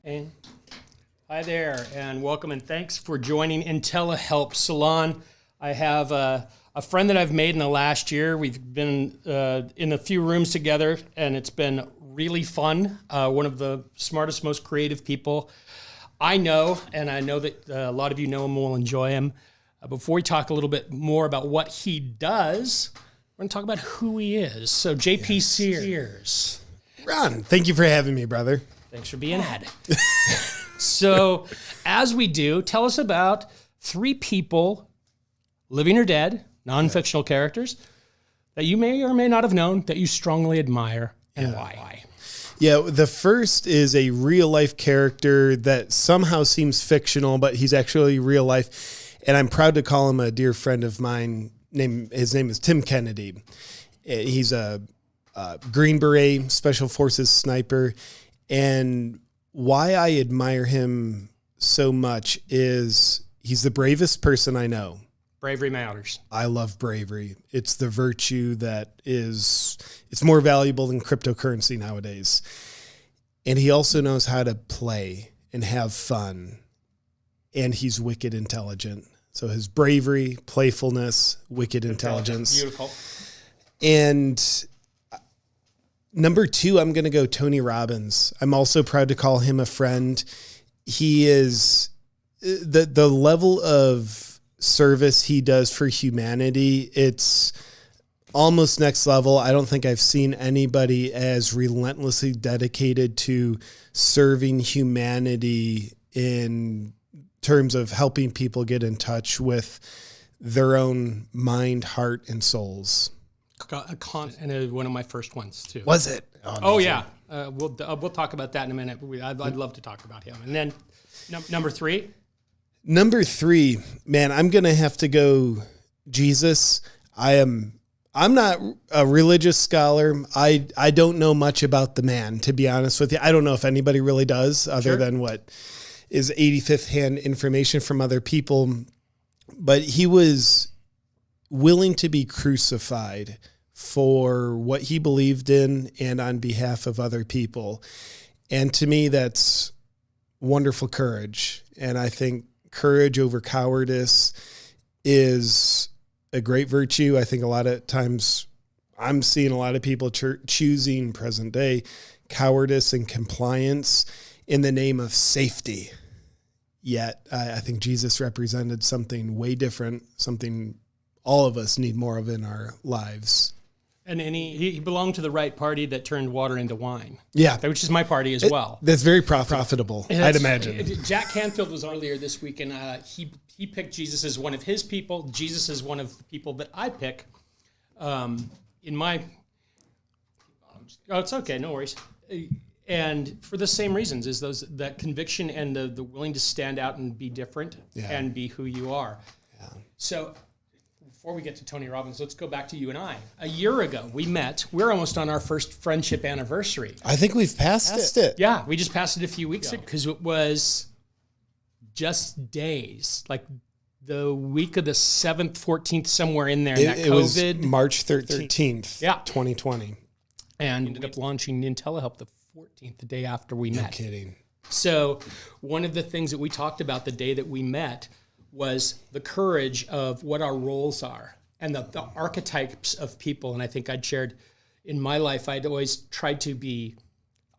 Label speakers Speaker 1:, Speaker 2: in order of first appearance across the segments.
Speaker 1: And hi there, and welcome, and thanks for joining Intellihelp SALON. I have a friend that I've made in the last year. We've been in a few rooms together, and it's been really fun. One of the smartest, most creative people I know, and I know that a lot of you know him, will enjoy him. Before we talk a little bit more about what he does, we're going to talk about who he is. So, JP Sears.
Speaker 2: Ron, thank you for having me, brother.
Speaker 1: Thanks for being had. So, as we do, tell us about three people, living or dead, non-fictional characters, that you may or may not have known that you strongly admire, and why.
Speaker 2: Yeah, the first is a real-life character that somehow seems fictional, but he's actually real life, and I'm proud to call him a dear friend of mine. His name is Tim Kennedy. He's a Green Beret, Special Forces sniper, and why I admire him so much is he's the bravest person I know.
Speaker 1: Bravery matters.
Speaker 2: I love bravery. It's the virtue that it's more valuable than cryptocurrency nowadays. And he also knows how to play and have fun. And he's wicked intelligent. So his bravery, playfulness, wicked intelligence.
Speaker 1: Beautiful.
Speaker 2: And number two, I'm going to go Tony Robbins. I'm also proud to call him a friend. He is the level of service he does for humanity. It's almost next level. I don't think I've seen anybody as relentlessly dedicated to serving humanity in terms of helping people get in touch with their own mind, heart, and souls.
Speaker 1: And one of my first ones too.
Speaker 2: Was it?
Speaker 1: Oh yeah. We'll talk about that in a minute. I'd love to talk about him. And then number three.
Speaker 2: Number three, man, I'm gonna have to go Jesus. I'm not a religious scholar. I don't know much about the man, to be honest with you. I don't know if anybody really does, other than what is 85th hand information from other people. But he was willing to be crucified for what he believed in and on behalf of other people. And to me, that's wonderful courage. And I think courage over cowardice is a great virtue. I think a lot of times I'm seeing a lot of people choosing present day cowardice and compliance in the name of safety. Yet I think Jesus represented something way different, something all of us need more of in our lives.
Speaker 1: And he belonged to the right party that turned water into wine.
Speaker 2: Yeah.
Speaker 1: Which is my party as well.
Speaker 2: That's very profitable, I'd imagine.
Speaker 1: Jack Canfield was earlier this week, and he picked Jesus as one of his people. Jesus is one of the people that I pick in my... Oh, it's okay, no worries. And for the same reasons, is that conviction and the willing to stand out and be different and be who you are. Yeah. So... Before we get to Tony Robbins, let's go back to you and I. A year ago, we met. We're almost on our first friendship anniversary.
Speaker 2: I think we've passed it.
Speaker 1: Yeah, we just passed it a few weeks ago because it was just days, like the week of the 7th, 14th, somewhere in there.
Speaker 2: It was March 13th, 2020.
Speaker 1: And ended up launching Intellihelp the 14th, the day after we met.
Speaker 2: No kidding.
Speaker 1: So one of the things that we talked about the day that we met was the courage of what our roles are and the archetypes of people. And I think I'd shared in my life, I'd always tried to be,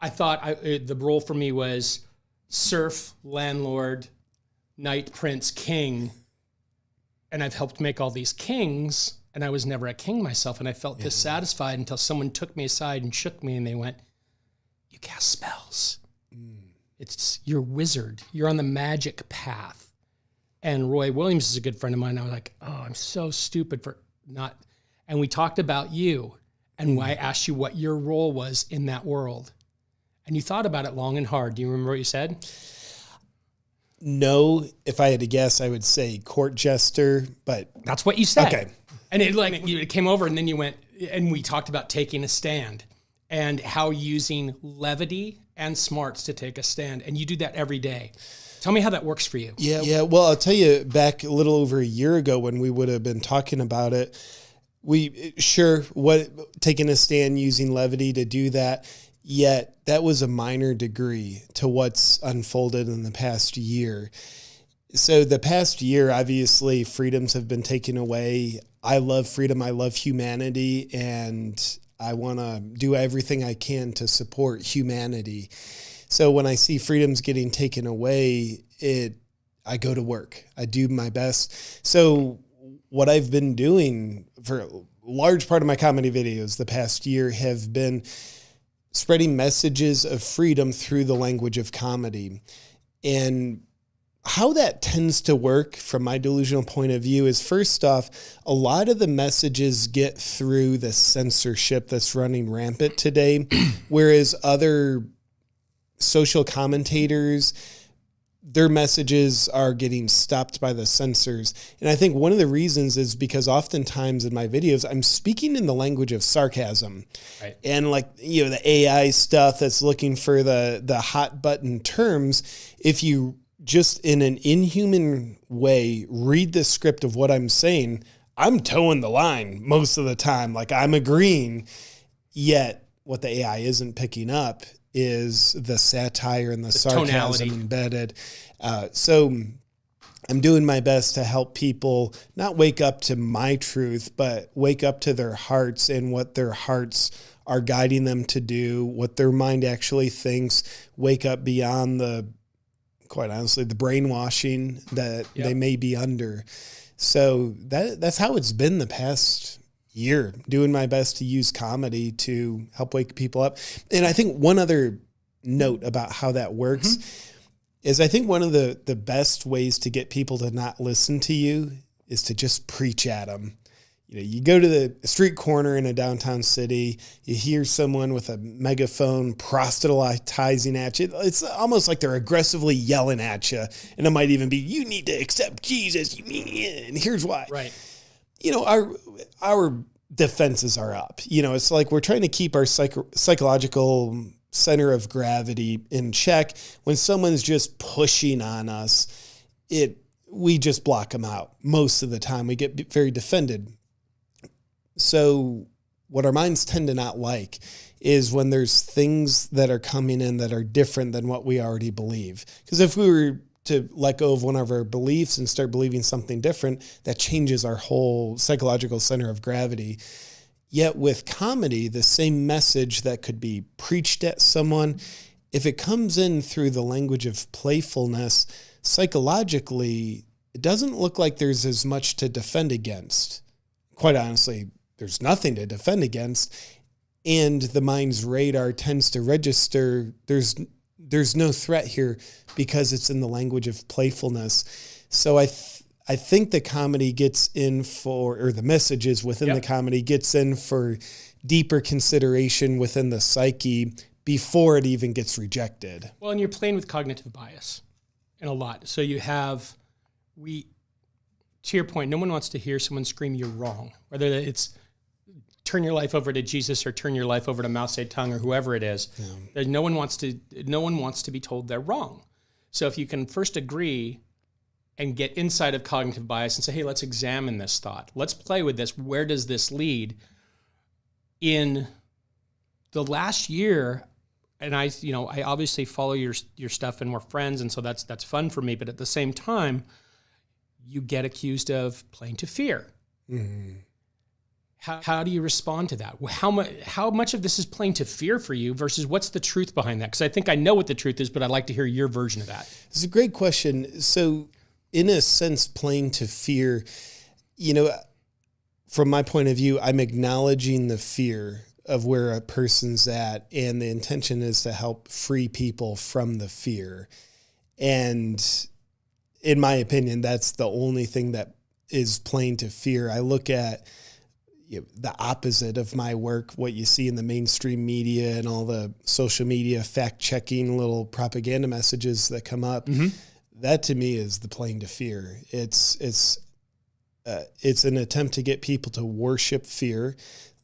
Speaker 1: I thought the role for me was serf, landlord, knight, prince, king. And I've helped make all these kings, and I was never a king myself. And I felt dissatisfied until someone took me aside and shook me, and they went, "You cast spells. You're a wizard. You're on the magic path." And Roy Williams is a good friend of mine. I was like, oh, I'm so stupid for not. And we talked about you. And I asked you what your role was in that world. And you thought about it long and hard. Do you remember what you said?
Speaker 2: No. If I had to guess, I would say court jester, but.
Speaker 1: That's what you said.
Speaker 2: Okay.
Speaker 1: And it came over, and then you went, and we talked about taking a stand and how using levity and smarts to take a stand. And you do that every day. Tell me how that works for you.
Speaker 2: Yeah. Well, I'll tell you, back a little over a year ago when we would have been talking about it, taking a stand using levity to do that. Yet that was a minor degree to what's unfolded in the past year. So the past year, obviously, freedoms have been taken away. I love freedom. I love humanity. And I want to do everything I can to support humanity. So when I see freedoms getting taken away, I go to work. I do my best. So what I've been doing for a large part of my comedy videos the past year have been spreading messages of freedom through the language of comedy. And how that tends to work from my delusional point of view is, first off, a lot of the messages get through the censorship that's running rampant today, whereas other social commentators, their messages are getting stopped by the censors. And I think one of the reasons is because oftentimes in my videos, I'm speaking in the language of sarcasm. Right. And like, the AI stuff that's looking for the hot button terms, if you just in an inhuman way read the script of what I'm saying, I'm towing the line most of the time. Like, I'm agreeing. Yet what the AI isn't picking up is the satire and the sarcasm tonality embedded. So I'm doing my best to help people not wake up to my truth, but wake up to their hearts and what their hearts are guiding them to do, what their mind actually thinks, wake up beyond quite honestly, the brainwashing that they may be under. So that's how it's been the past year, doing my best to use comedy to help wake people up. And I think one other note about how that works is, I think one of the best ways to get people to not listen to you is to just preach at them. You go to the street corner in a downtown city, you hear someone with a megaphone proselytizing at you. It's almost like they're aggressively yelling at you. And it might even be, you need to accept Jesus, and here's why.
Speaker 1: Right.
Speaker 2: Our defenses are up. It's like we're trying to keep our psychological center of gravity in check. When someone's just pushing on us, we just block them out. Most of the time we get very defended. So what our minds tend to not like is when there's things that are coming in that are different than what we already believe. Because if we were to let go of one of our beliefs and start believing something different, that changes our whole psychological center of gravity. Yet with comedy, the same message that could be preached at someone, if it comes in through the language of playfulness, psychologically, it doesn't look like there's as much to defend against. Quite honestly, there's nothing to defend against. And the mind's radar tends to register there's no threat here because it's in the language of playfulness. So I think the comedy gets in or the messages within the comedy gets in for deeper consideration within the psyche before it even gets rejected.
Speaker 1: Well, and you're playing with cognitive bias in a lot. So you have, to your point, no one wants to hear someone scream, "You're wrong," whether it's turn your life over to Jesus or turn your life over to Mao Zedong or whoever it is. Yeah. No one wants to be told they're wrong. So if you can first agree and get inside of cognitive bias and say, hey, let's examine this thought. Let's play with this. Where does this lead? In the last year, and I obviously follow your stuff and we're friends, and so that's fun for me. But at the same time, you get accused of playing to fear. Mm-hmm. How do you respond to that? How much of this is playing to fear for you versus what's the truth behind that? Because I think I know what the truth is, but I'd like to hear your version of that.
Speaker 2: It's a great question. So in a sense, playing to fear, from my point of view, I'm acknowledging the fear of where a person's at, and the intention is to help free people from the fear. And in my opinion, that's the only thing that is playing to fear. I look at the opposite of my work, what you see in the mainstream media and all the social media fact-checking little propaganda messages that come up. Mm-hmm. That to me is the playing to fear. It's an attempt to get people to worship fear,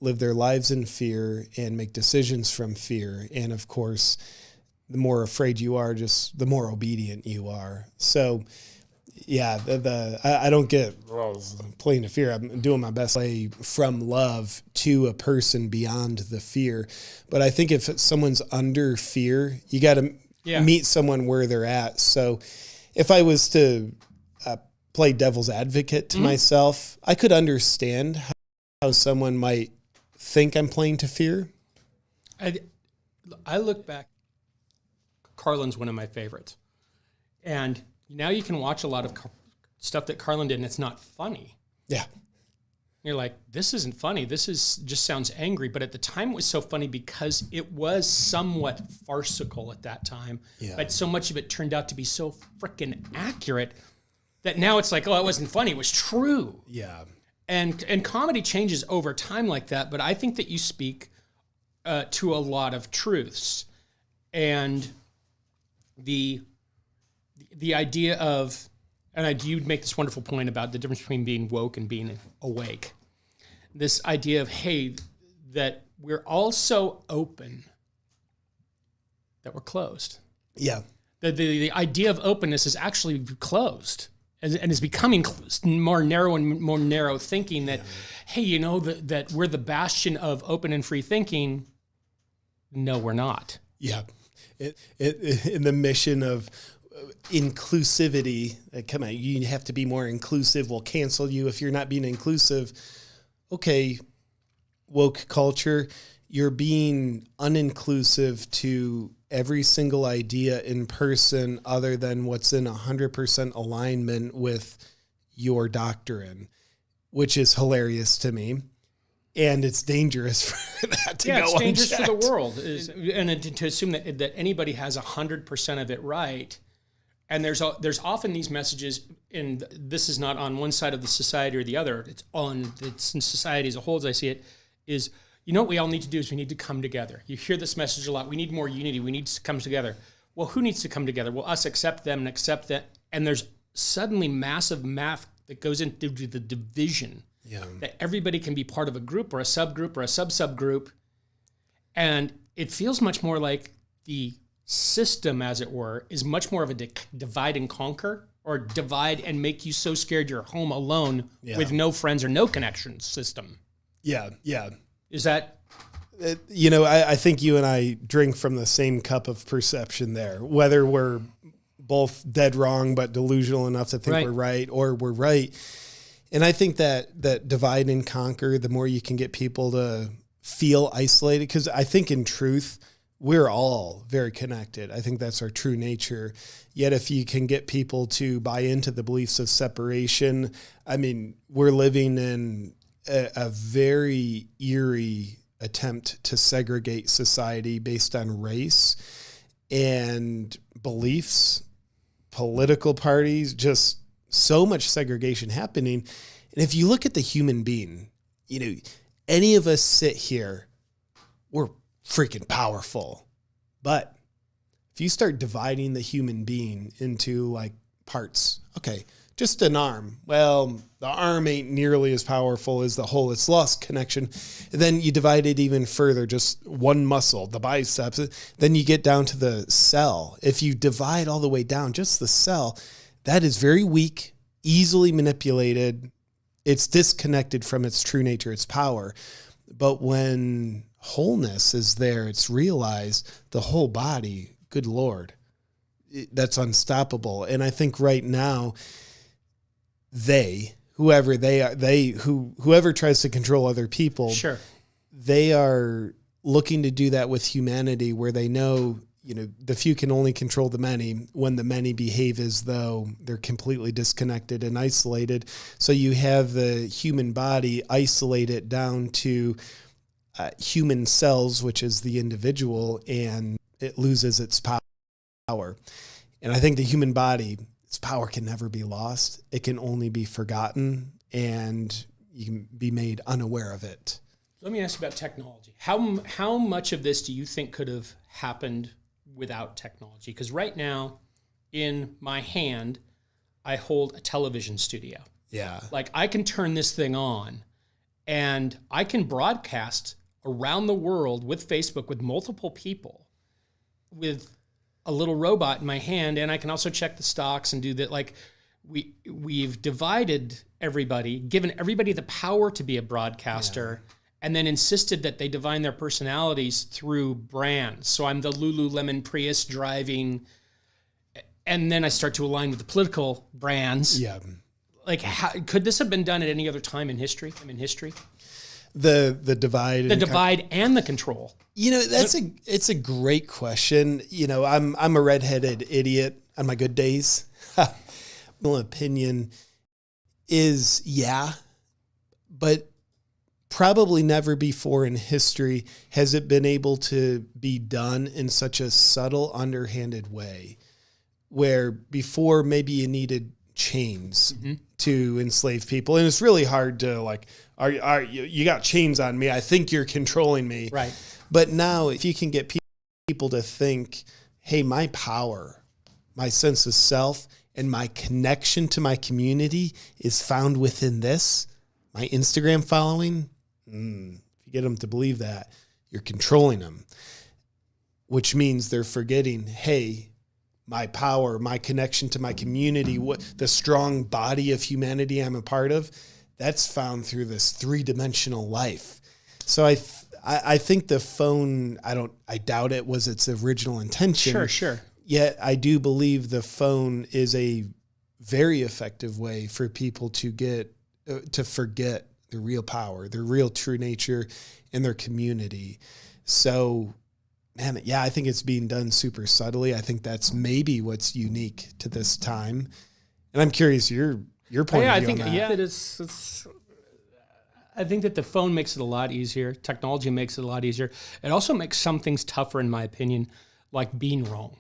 Speaker 2: live their lives in fear, and make decisions from fear. And of course, the more afraid you are, just the more obedient you are. So Yeah, I don't get playing to fear. I'm doing my best way from love to a person beyond the fear. But I think if someone's under fear, you got to meet someone where they're at. So if I was to play devil's advocate to myself, I could understand how someone might think I'm playing to fear.
Speaker 1: I look back, Carlin's one of my favorites. And now you can watch a lot of stuff that Carlin did, and it's not funny.
Speaker 2: Yeah.
Speaker 1: You're like, this isn't funny. This is just sounds angry. But at the time, it was so funny because it was somewhat farcical at that time. Yeah. But so much of it turned out to be so freaking accurate that now it's like, oh, it wasn't funny. It was true.
Speaker 2: Yeah.
Speaker 1: And comedy changes over time like that. But I think that you speak to a lot of truths. And the idea of, and you'd make this wonderful point about the difference between being woke and being awake. This idea of, hey, that we're all so open that we're closed.
Speaker 2: Yeah.
Speaker 1: The idea of openness is actually closed and is becoming more narrow and more narrow thinking that, hey, you know, that we're the bastion of open and free thinking. No, we're not.
Speaker 2: Yeah. In the mission of inclusivity, come on, you have to be more inclusive. We'll cancel you if you're not being inclusive. Okay, woke culture, you're being uninclusive to every single idea in person other than what's in 100% alignment with your doctrine, which is hilarious to me. And it's dangerous for that to go unchecked. Yeah, it's dangerous
Speaker 1: for the world. And to assume that anybody has 100% of it right. And there's often these messages, and this is not on one side of the society or the other. It's in society as a whole, as I see it, is, you know what we all need to do is we need to come together. You hear this message a lot. We need more unity. We need to come together. Well, who needs to come together? Well, us accept them and accept that. And there's suddenly massive math that goes into the division. Yeah. That everybody can be part of a group or a subgroup or a sub-subgroup. And it feels much more like the system, as it were, is much more of a divide and conquer, or divide and make you so scared you're home alone with no friends or no connections system.
Speaker 2: Yeah, yeah.
Speaker 1: Is that...
Speaker 2: I think you and I drink from the same cup of perception there, whether we're both dead wrong but delusional enough to think we're right, or we're right. And I think that divide and conquer, the more you can get people to feel isolated, because I think in truth, we're all very connected. I think that's our true nature. Yet if you can get people to buy into the beliefs of separation, I mean, we're living in a very eerie attempt to segregate society based on race and beliefs, political parties, just so much segregation happening. And if you look at the human being, you know, any of us sit here, we're freaking powerful. But if you start dividing the human being into like parts, okay, just an arm. Well, the arm ain't nearly as powerful as the whole. It's lost connection. And then you divide it even further, just one muscle, the biceps. Then you get down to the cell. If you divide all the way down, just the cell, that is very weak, easily manipulated. It's disconnected from its true nature, its power. But when wholeness is there, it's realized the whole body, good Lord, that's unstoppable. And I think right now, whoever tries to control other people,
Speaker 1: sure,
Speaker 2: they are looking to do that with humanity, where they know, you know, the few can only control the many when the many behave as though they're completely disconnected and isolated. So you have the human body isolated down to human cells, which is the individual, and it loses its power. And I think the human body, its power can never be lost. It can only be forgotten, and you can be made unaware of it.
Speaker 1: Let me ask you about technology. How much of this do you think could have happened without technology? Because right now, in my hand, I hold a television studio.
Speaker 2: Yeah.
Speaker 1: Like, I can turn this thing on, and I can broadcast around the world with Facebook with multiple people with a little robot in my hand, and I can also check the stocks and do that. Like, we've divided everybody, given everybody the power to be a broadcaster, and then insisted that they define their personalities through brands. So I'm the Lululemon Prius driving, and then I start to align with the political brands.
Speaker 2: Yeah.
Speaker 1: Like, could this have been done at any other time in history?
Speaker 2: The divide.
Speaker 1: The divide and the control.
Speaker 2: It's a great question. I'm a redheaded idiot on my good days. My opinion is but probably never before in history has it been able to be done in such a subtle, underhanded way, where before maybe you needed chains to enslave people. And it's really hard to you got chains on me. I think you're controlling me.
Speaker 1: Right.
Speaker 2: But now if you can get people to think, hey, my power, my sense of self, and my connection to my community is found within this, my Instagram following, if you get them to believe that, you're controlling them, which means they're forgetting, hey, my power, my connection to my community, the strong body of humanity I'm a part of, that's found through this 3-dimensional life. So I think the phone, I doubt it was its original intention.
Speaker 1: Sure.
Speaker 2: Yet I do believe the phone is a very effective way for people to get to forget their real power, their real true nature, and their community. So, man, I think it's being done super subtly. I think that's maybe what's unique to this time. And I'm curious your point of view on that.
Speaker 1: Yeah, it's I think that the phone makes it a lot easier. Technology makes it a lot easier. It also makes some things tougher, in my opinion, like being wrong.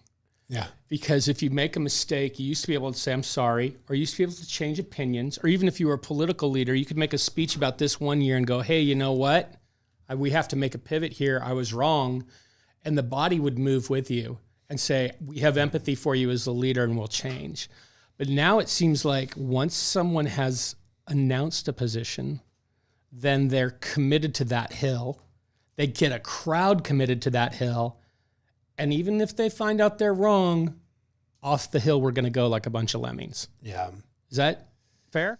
Speaker 2: Yeah.
Speaker 1: Because if you make a mistake, you used to be able to say, I'm sorry, or you used to be able to change opinions, or even if you were a political leader, you could make a speech about this one year and go, hey, you know what? We have to make a pivot here. I was wrong. And the body would move with you and say, we have empathy for you as a leader and we'll change. But now it seems like once someone has announced a position, then they're committed to that hill. They get a crowd committed to that hill. And even if they find out they're wrong, off the hill we're going to go like a bunch of lemmings.
Speaker 2: Yeah.
Speaker 1: Is that fair?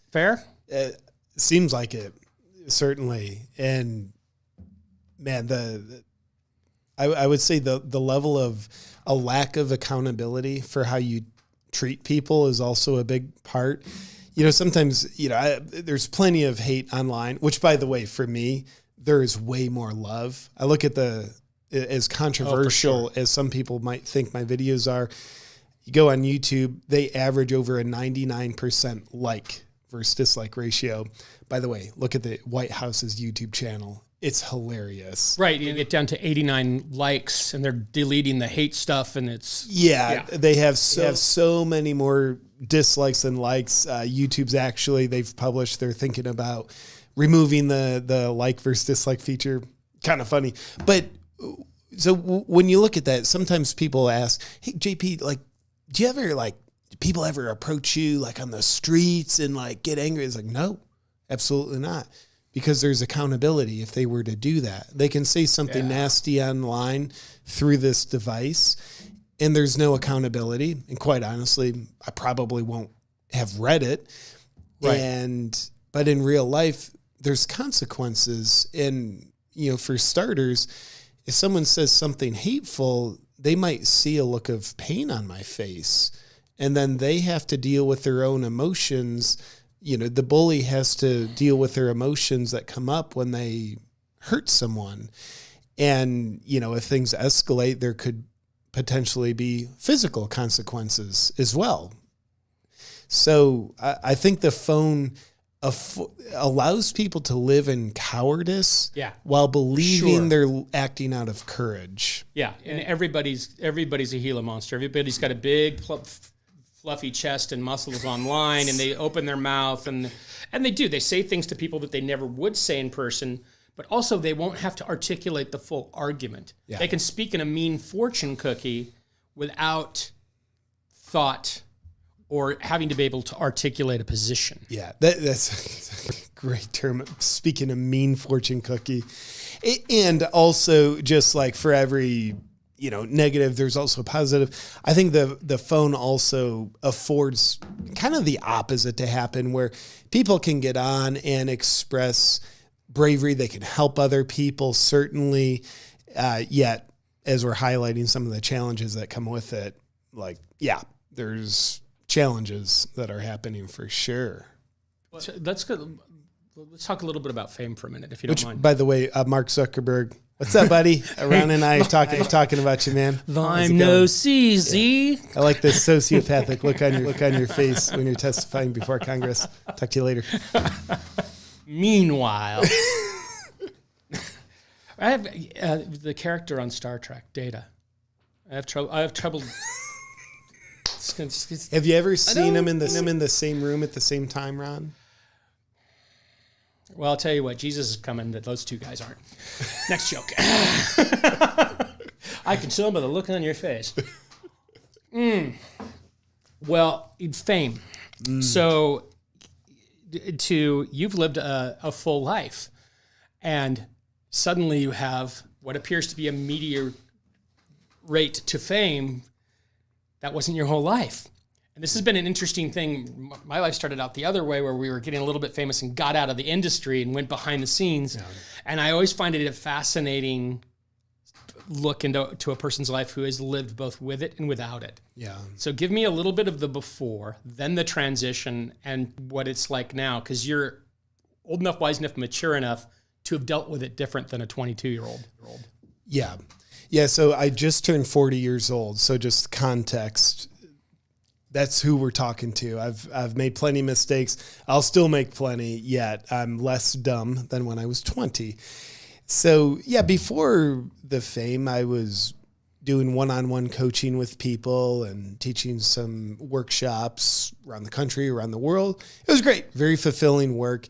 Speaker 2: It seems like it, certainly. And man, I would say the level of a lack of accountability for how you treat people is also a big part. Sometimes, there's plenty of hate online, which, by the way, for me, there is way more love. I look at as controversial as some people might think my videos are. You go on YouTube, they average over a 99% like versus dislike ratio. By the way, look at the White House's YouTube channel. It's hilarious.
Speaker 1: Right. You get down to 89 likes and they're deleting the hate stuff and it's...
Speaker 2: Yeah. They have so many more dislikes than likes. YouTube's they've published, they're thinking about removing the like versus dislike feature. Kind of funny. But so when you look at that, sometimes people ask, hey, JP, do you ever do people ever approach you on the streets and get angry? It's no, absolutely not. Because there's accountability if they were to do that. They can say something nasty online through this device, and there's no accountability. And quite honestly, I probably won't have read it.
Speaker 1: Right.
Speaker 2: But in real life, there's consequences. And, for starters, if someone says something hateful, they might see a look of pain on my face. And then they have to deal with their own emotions. The bully has to deal with their emotions that come up when they hurt someone. And, if things escalate, there could potentially be physical consequences as well. So I think the phone allows people to live in cowardice while believing they're acting out of courage. Yeah.
Speaker 1: And everybody's a Gila monster. Everybody's got a big fluffy chest and muscles online, and they open their mouth and they say things to people that they never would say in person, but also they won't have to articulate the full argument. Yeah. They can speak in a mean fortune cookie without thought or having to be able to articulate a position.
Speaker 2: Yeah, that's a great term. Speaking a mean fortune cookie. And also just for every negative. There's also positive. I think the phone also affords kind of the opposite to happen, where people can get on and express bravery. They can help other people, certainly. Yet, as we're highlighting some of the challenges that come with it, there's challenges that are happening for sure.
Speaker 1: Let's talk a little bit about fame for a minute, if you don't mind.
Speaker 2: By the way, Mark Zuckerberg, what's up, buddy? Ron and I talking about you, man.
Speaker 1: I'm no CZ.
Speaker 2: Yeah. I like this sociopathic look on your face when you're testifying before Congress. Talk to you later.
Speaker 1: Meanwhile, I have the character on Star Trek, Data. I have trouble.
Speaker 2: Have you ever seen him in the same room at the same time, Ron?
Speaker 1: Well, I'll tell you what, Jesus is coming, that those two guys aren't. Next joke. I can tell by the look on your face. Well, fame. So you've lived a full life, and suddenly you have what appears to be a meteor rate to fame. That wasn't your whole life. And this has been an interesting thing. My life started out the other way, where we were getting a little bit famous and got out of the industry and went behind the scenes. Yeah. And I always find it a fascinating look into a person's life who has lived both with it and without it. Yeah. So give me a little bit of the before, then the transition, and what it's like now, because you're old enough, wise enough, mature enough to have dealt with it different than a 22-year-old.
Speaker 2: Yeah. Yeah, so I just turned 40 years old, so just context. That's who we're talking to. I've made plenty of mistakes. I'll still make plenty, yet I'm less dumb than when I was 20. So, yeah, before the fame, I was doing one-on-one coaching with people and teaching some workshops around the country, around the world. It was great. Very fulfilling work.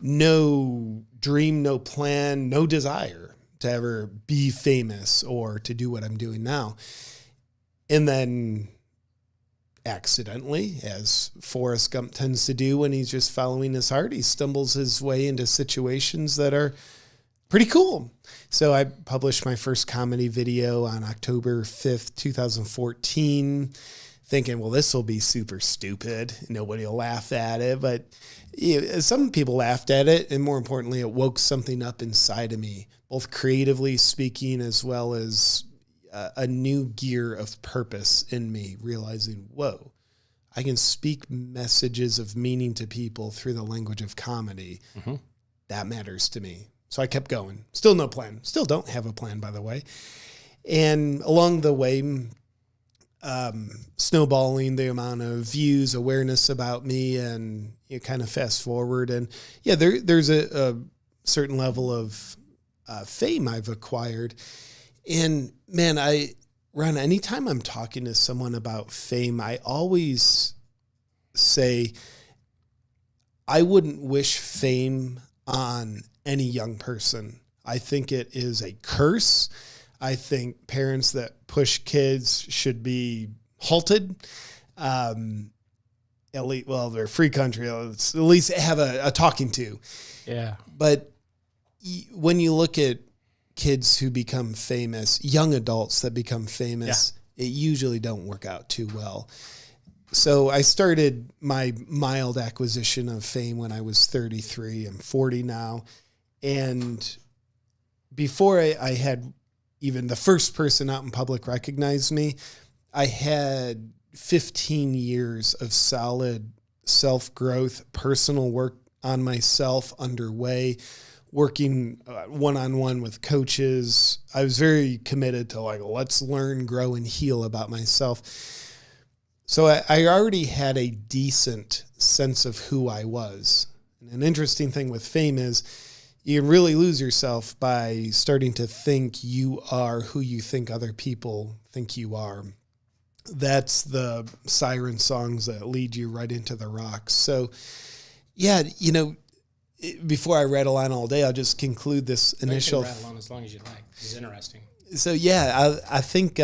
Speaker 2: No dream, no plan, no desire to ever be famous or to do what I'm doing now. And then accidentally, as Forrest Gump tends to do when he's just following his heart, he stumbles his way into situations that are pretty cool. So I published my first comedy video on October 5th, 2014, thinking, well, this will be super stupid. Nobody will laugh at it. But some people laughed at it. And more importantly, it woke something up inside of me, both creatively speaking as well as a new gear of purpose in me, realizing, whoa, I can speak messages of meaning to people through the language of comedy. Mm-hmm. That matters to me. So I kept going. Still no plan. Still don't have a plan, by the way. And along the way, snowballing the amount of views, awareness about me, and you kind of fast forward. And yeah, there's a certain level of fame I've acquired. And man, Ron, anytime I'm talking to someone about fame, I always say, I wouldn't wish fame on any young person. I think it is a curse. I think parents that push kids should be halted. At least, well, they're a free country. Let's at least have a talking to. Yeah. But when you look at kids who become famous, young adults that become famous, it usually don't work out too well. So I started my mild acquisition of fame when I was 33. I'm 40 now. And before I had even the first person out in public recognize me, I had 15 years of solid self-growth, personal work on myself underway, working one-on-one with coaches. I was very committed to let's learn, grow, and heal about myself. So I already had a decent sense of who I was. And an interesting thing with fame is you can really lose yourself by starting to think you are who you think other people think you are. That's the siren songs that lead you right into the rocks. So, yeah, before I rattle on all day, I'll just conclude this initial.
Speaker 1: You can rattle on as long as you like. It's interesting.
Speaker 2: So, yeah, I think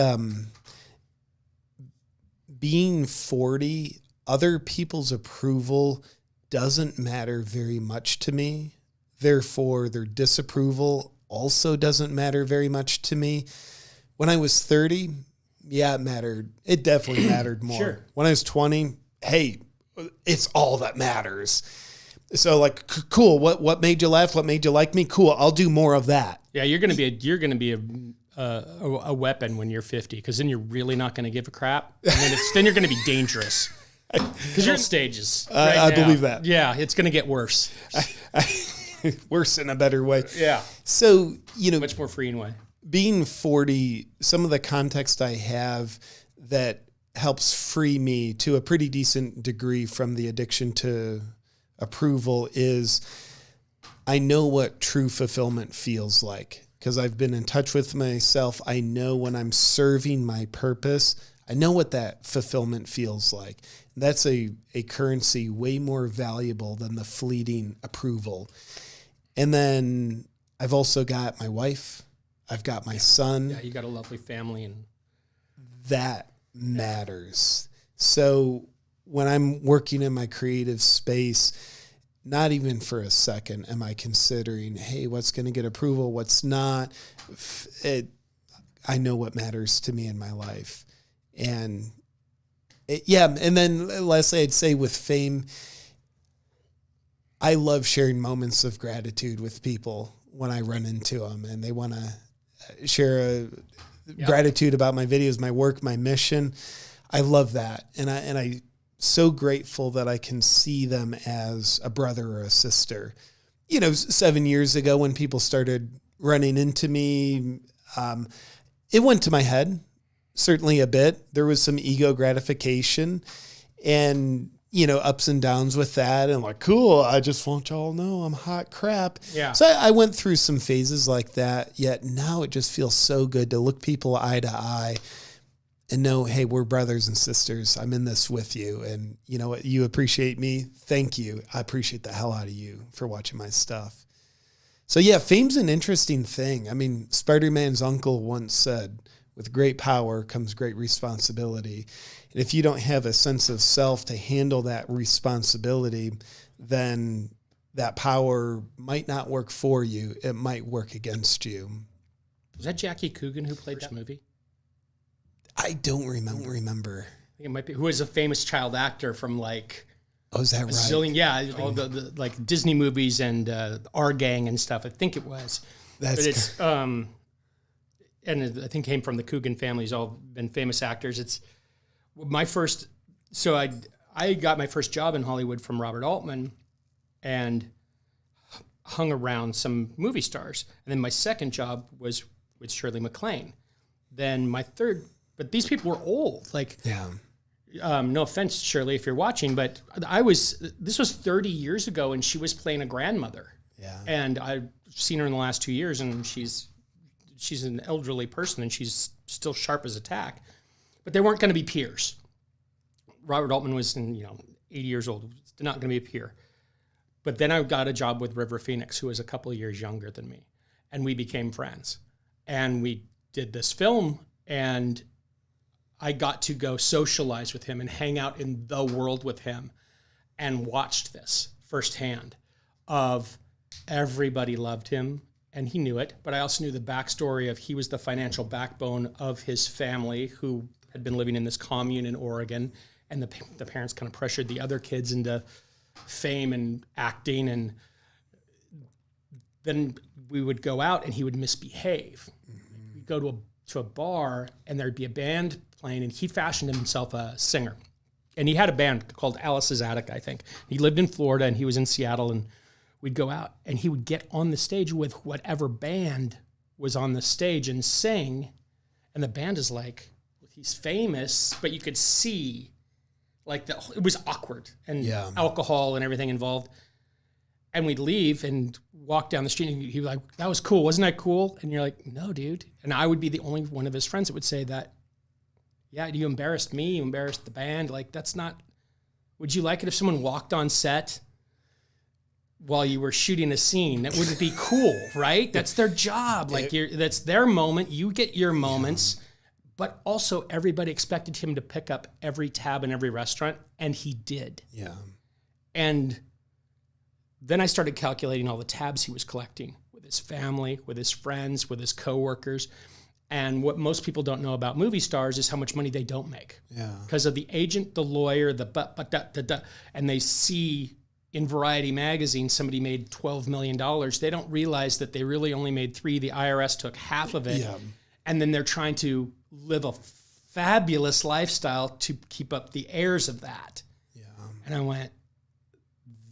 Speaker 2: being 40, other people's approval doesn't matter very much to me. Therefore, their disapproval also doesn't matter very much to me. When I was 30, yeah, it mattered. It definitely mattered more.
Speaker 1: Sure.
Speaker 2: When I was 20, hey, it's all that matters. So like, cool. What made you laugh? What made you like me? Cool. I'll do more of that.
Speaker 1: Yeah, you're gonna be a weapon when you're 50, because then you're really not gonna give a crap, and then you're gonna be dangerous. Because you're in stages.
Speaker 2: I believe that.
Speaker 1: Yeah, it's gonna get worse.
Speaker 2: Worse in a better way.
Speaker 1: Yeah.
Speaker 2: So
Speaker 1: Much more freeing way.
Speaker 2: Being 40, some of the context I have that helps free me to a pretty decent degree from the addiction to approval is I know what true fulfillment feels like, because I've been in touch with myself. I know when I'm serving my purpose, I know what that fulfillment feels like. That's a currency way more valuable than the fleeting approval. And then I've also got my wife. I've got my son.
Speaker 1: Yeah, you got a lovely family, and
Speaker 2: that matters. So when I'm working in my creative space, not even for a second am I considering, hey, what's going to get approval, what's not. I know what matters to me in my life. And and then lastly, I'd say with fame, I love sharing moments of gratitude with people when I run into them and they want to share gratitude about my videos, my work, my mission. I love that. And I so grateful that I can see them as a brother or a sister. 7 years ago when people started running into me, it went to my head, certainly a bit. There was some ego gratification and, ups and downs with that. And like, cool, I just want y'all to know I'm hot crap.
Speaker 1: Yeah.
Speaker 2: So I went through some phases like that, yet now it just feels so good to look people eye to eye and know, hey, we're brothers and sisters. I'm in this with you. And you know what? You appreciate me. Thank you. I appreciate the hell out of you for watching my stuff. So yeah, fame's an interesting thing. I mean, Spider-Man's uncle once said, with great power comes great responsibility. And if you don't have a sense of self to handle that responsibility, then that power might not work for you. It might work against you.
Speaker 1: Was that Jackie Coogan who played that movie?
Speaker 2: I don't remember.
Speaker 1: I think it might be. Who was a famous child actor from like...
Speaker 2: Oh, is that right?
Speaker 1: Zillion, yeah, all the like Disney movies and Our Gang and stuff. I think it was. And I think came from the Coogan family. He's all been famous actors. It's my first. So I got my first job in Hollywood from Robert Altman, and hung around some movie stars. And then my second job was with Shirley MacLaine. Then my third. But these people were old. Like, no offense, Shirley, if you're watching, but this was 30 years ago, and she was playing a grandmother.
Speaker 2: Yeah. And
Speaker 1: I've seen her in the last 2 years, and she's an elderly person, and she's still sharp as a tack. But they weren't going to be peers. Robert Altman was 80 years old. Not going to be a peer. But then I got a job with River Phoenix, who was a couple of years younger than me, and we became friends. And we did this film, and I got to go socialize with him and hang out in the world with him, and watched this firsthand of everybody loved him, and he knew it. But I also knew the backstory of he was the financial backbone of his family, who had been living in this commune in Oregon, and the parents kind of pressured the other kids into fame and acting, and then we would go out and he would misbehave. Mm-hmm. We'd go to a bar, and there'd be a band playing, and he fashioned himself a singer. And he had a band called Alice's Attic, I think. He lived in Florida, and he was in Seattle, and we'd go out, and he would get on the stage with whatever band was on the stage and sing. And the band is like, he's famous, but you could see, like, it was awkward, and alcohol and everything involved. And we'd leave and walk down the street, and he'd be like, that was cool. Wasn't that cool? And you're like, no, dude. And I would be the only one of his friends that would say that, yeah, you embarrassed me, you embarrassed the band. Like, that's not, would you like it if someone walked on set while you were shooting a scene? That wouldn't be cool, right? That's their job. Like, that's their moment. You get your moments. Yeah. But also everybody expected him to pick up every tab in every restaurant, and he did. Yeah. And then I started calculating all the tabs he was collecting with his family, with his friends, with his coworkers. And what most people don't know about movie stars is how much money they don't make.
Speaker 2: Yeah.
Speaker 1: Because of the agent, the lawyer, and they see in Variety magazine somebody made $12 million. They don't realize that they really only made $3 million. The IRS took half of it. Yeah. And then they're trying to live a fabulous lifestyle to keep up the heirs of that. Yeah. And I went,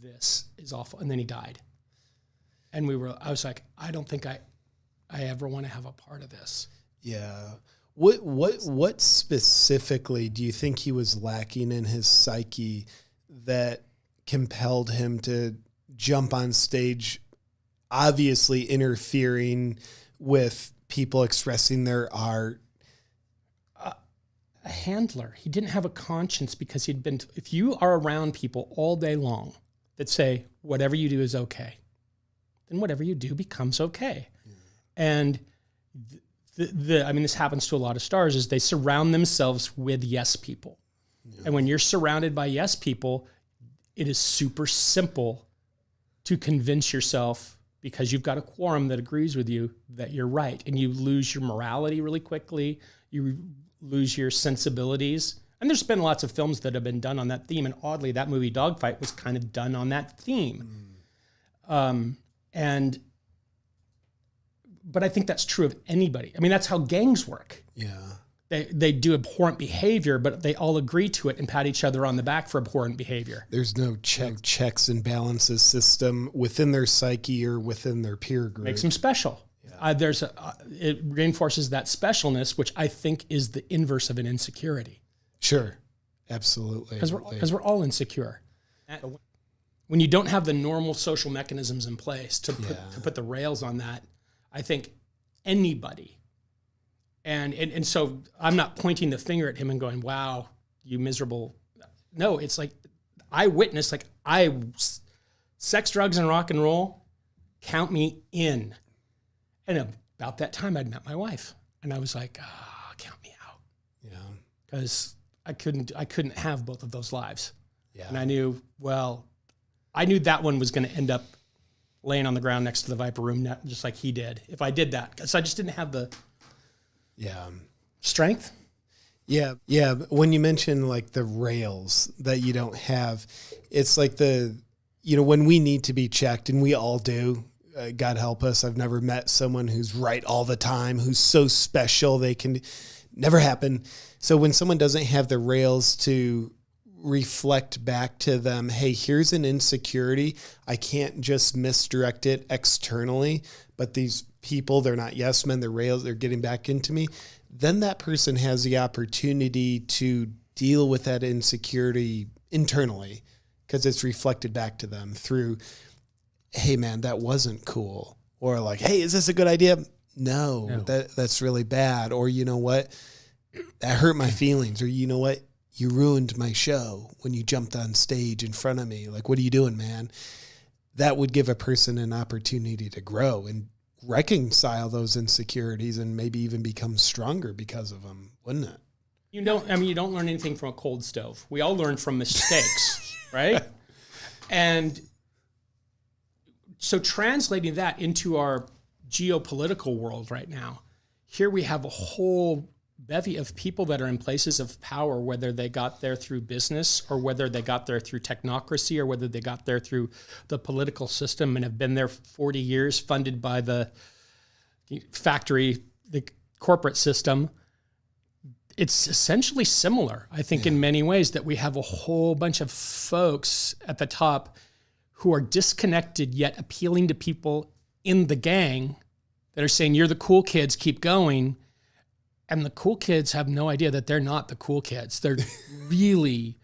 Speaker 1: this is awful. And then he died. And I was like, I don't think I ever want to have a part of this.
Speaker 2: Yeah. What specifically do you think he was lacking in his psyche that compelled him to jump on stage, obviously interfering with people expressing their art?
Speaker 1: A handler. He didn't have a conscience because he'd been, if you are around people all day long that say, whatever you do is okay, then whatever you do becomes okay. Yeah. And this happens to a lot of stars, is they surround themselves with yes people. Yeah. And when you're surrounded by yes people, it is super simple to convince yourself, because you've got a quorum that agrees with you, that you're right. And you lose your morality really quickly. You lose your sensibilities. And there's been lots of films that have been done on that theme. And oddly, that movie Dogfight was kind of done on that theme. But I think that's true of anybody. I mean, that's how gangs work.
Speaker 2: Yeah.
Speaker 1: They do abhorrent behavior, but they all agree to it and pat each other on the back for abhorrent behavior.
Speaker 2: There's no checks and balances system within their psyche or within their peer group.
Speaker 1: Makes them special. Yeah. It reinforces that specialness, which I think is the inverse of an insecurity.
Speaker 2: Sure, absolutely.
Speaker 1: Because we're all insecure. When you don't have the normal social mechanisms in place to put the rails on that, I think anybody. And so I'm not pointing the finger at him and going, wow, you miserable. No, it's like I witnessed, sex, drugs, and rock and roll, count me in. And about that time, I'd met my wife. And I was like, count me out. Yeah. Because I couldn't have both of those lives. Yeah. And I knew that one was going to end up laying on the ground next to the Viper Room, just like he did, if I did that. Because I just didn't have the strength.
Speaker 2: Yeah. Yeah. When you mention like the rails that you don't have, it's like when we need to be checked, and we all do, God help us. I've never met someone who's right all the time, who's so special. They can never happen. So when someone doesn't have the rails to reflect back to them, hey, here's an insecurity. I can't just misdirect it externally, but these people, they're not yes men, they're rails, they're getting back into me. Then that person has the opportunity to deal with that insecurity internally, because it's reflected back to them through, hey man, that wasn't cool. Or like, hey, is this a good idea? No. That's really bad. Or you know what? That hurt my feelings. Or you know what? You ruined my show when you jumped on stage in front of me. Like, what are you doing, man? That would give a person an opportunity to grow and reconcile those insecurities and maybe even become stronger because of them, wouldn't it?
Speaker 1: You don't learn anything from a cold stove. We all learn from mistakes, right? And so translating that into our geopolitical world right now, here we have a whole bevy of people that are in places of power, whether they got there through business or whether they got there through technocracy or whether they got there through the political system and have been there 40 years funded by the factory, the corporate system. It's essentially similar, I think, in many ways, that we have a whole bunch of folks at the top who are disconnected yet appealing to people in the gang that are saying, you're the cool kids, keep going. And the cool kids have no idea that they're not the cool kids. They're really,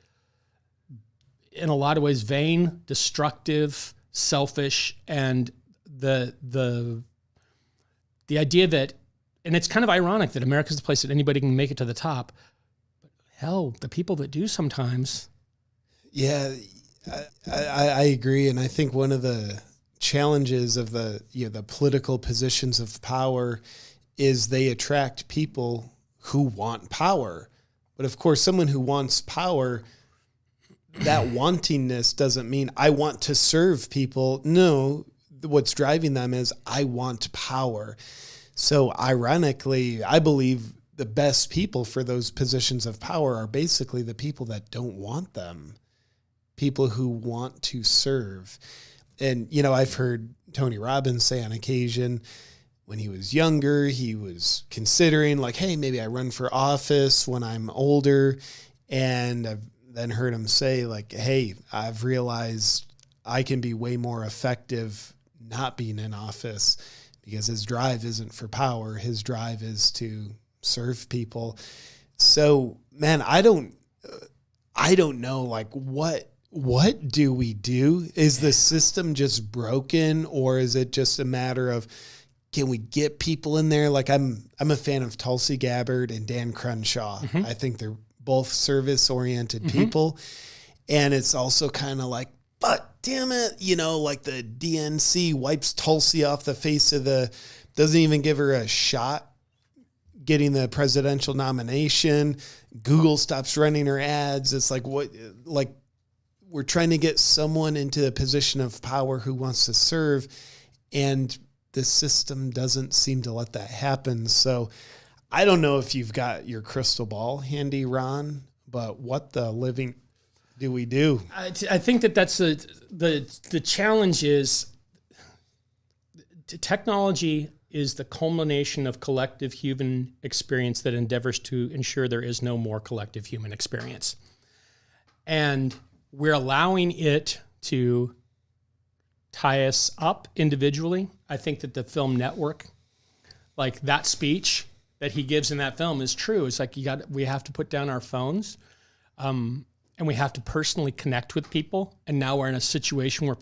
Speaker 1: in a lot of ways, vain, destructive, selfish, and the idea that, and it's kind of ironic that America's the place that anybody can make it to the top. But hell, the people that do sometimes.
Speaker 2: Yeah, I agree. And I think one of the challenges of the political positions of power is they attract people who want power. But of course, someone who wants power, that wantingness doesn't mean I want to serve people. No, what's driving them is I want power. So ironically, I believe the best people for those positions of power are basically the people that don't want them, people who want to serve. And, you know, I've heard Tony Robbins say on occasion, when he was younger, he was considering like, hey, maybe I run for office when I'm older. And I've then heard him say like, hey, I've realized I can be way more effective not being in office, because his drive isn't for power. His drive is to serve people. So, man, I don't know, like, what do we do? Is the system just broken, or is it just a matter of, can we get people in there? Like, I'm a fan of Tulsi Gabbard and Dan Crenshaw. Mm-hmm. I think they're both service-oriented people. And it's also kind of like, but damn it, you know, like the DNC wipes Tulsi off the face of doesn't even give her a shot getting the presidential nomination. Google stops running her ads. It's like, what, like, we're trying to get someone into a position of power who wants to serve, and the system doesn't seem to let that happen. So I don't know if you've got your crystal ball handy, Ron, but what the living do we do?
Speaker 1: I think that's the challenge is technology is the culmination of collective human experience that endeavors to ensure there is no more collective human experience. And we're allowing it to tie us up individually. I think that the film Network, like that speech that he gives in that film is true. It's like we have to put down our phones, and we have to personally connect with people. And now we're in a situation where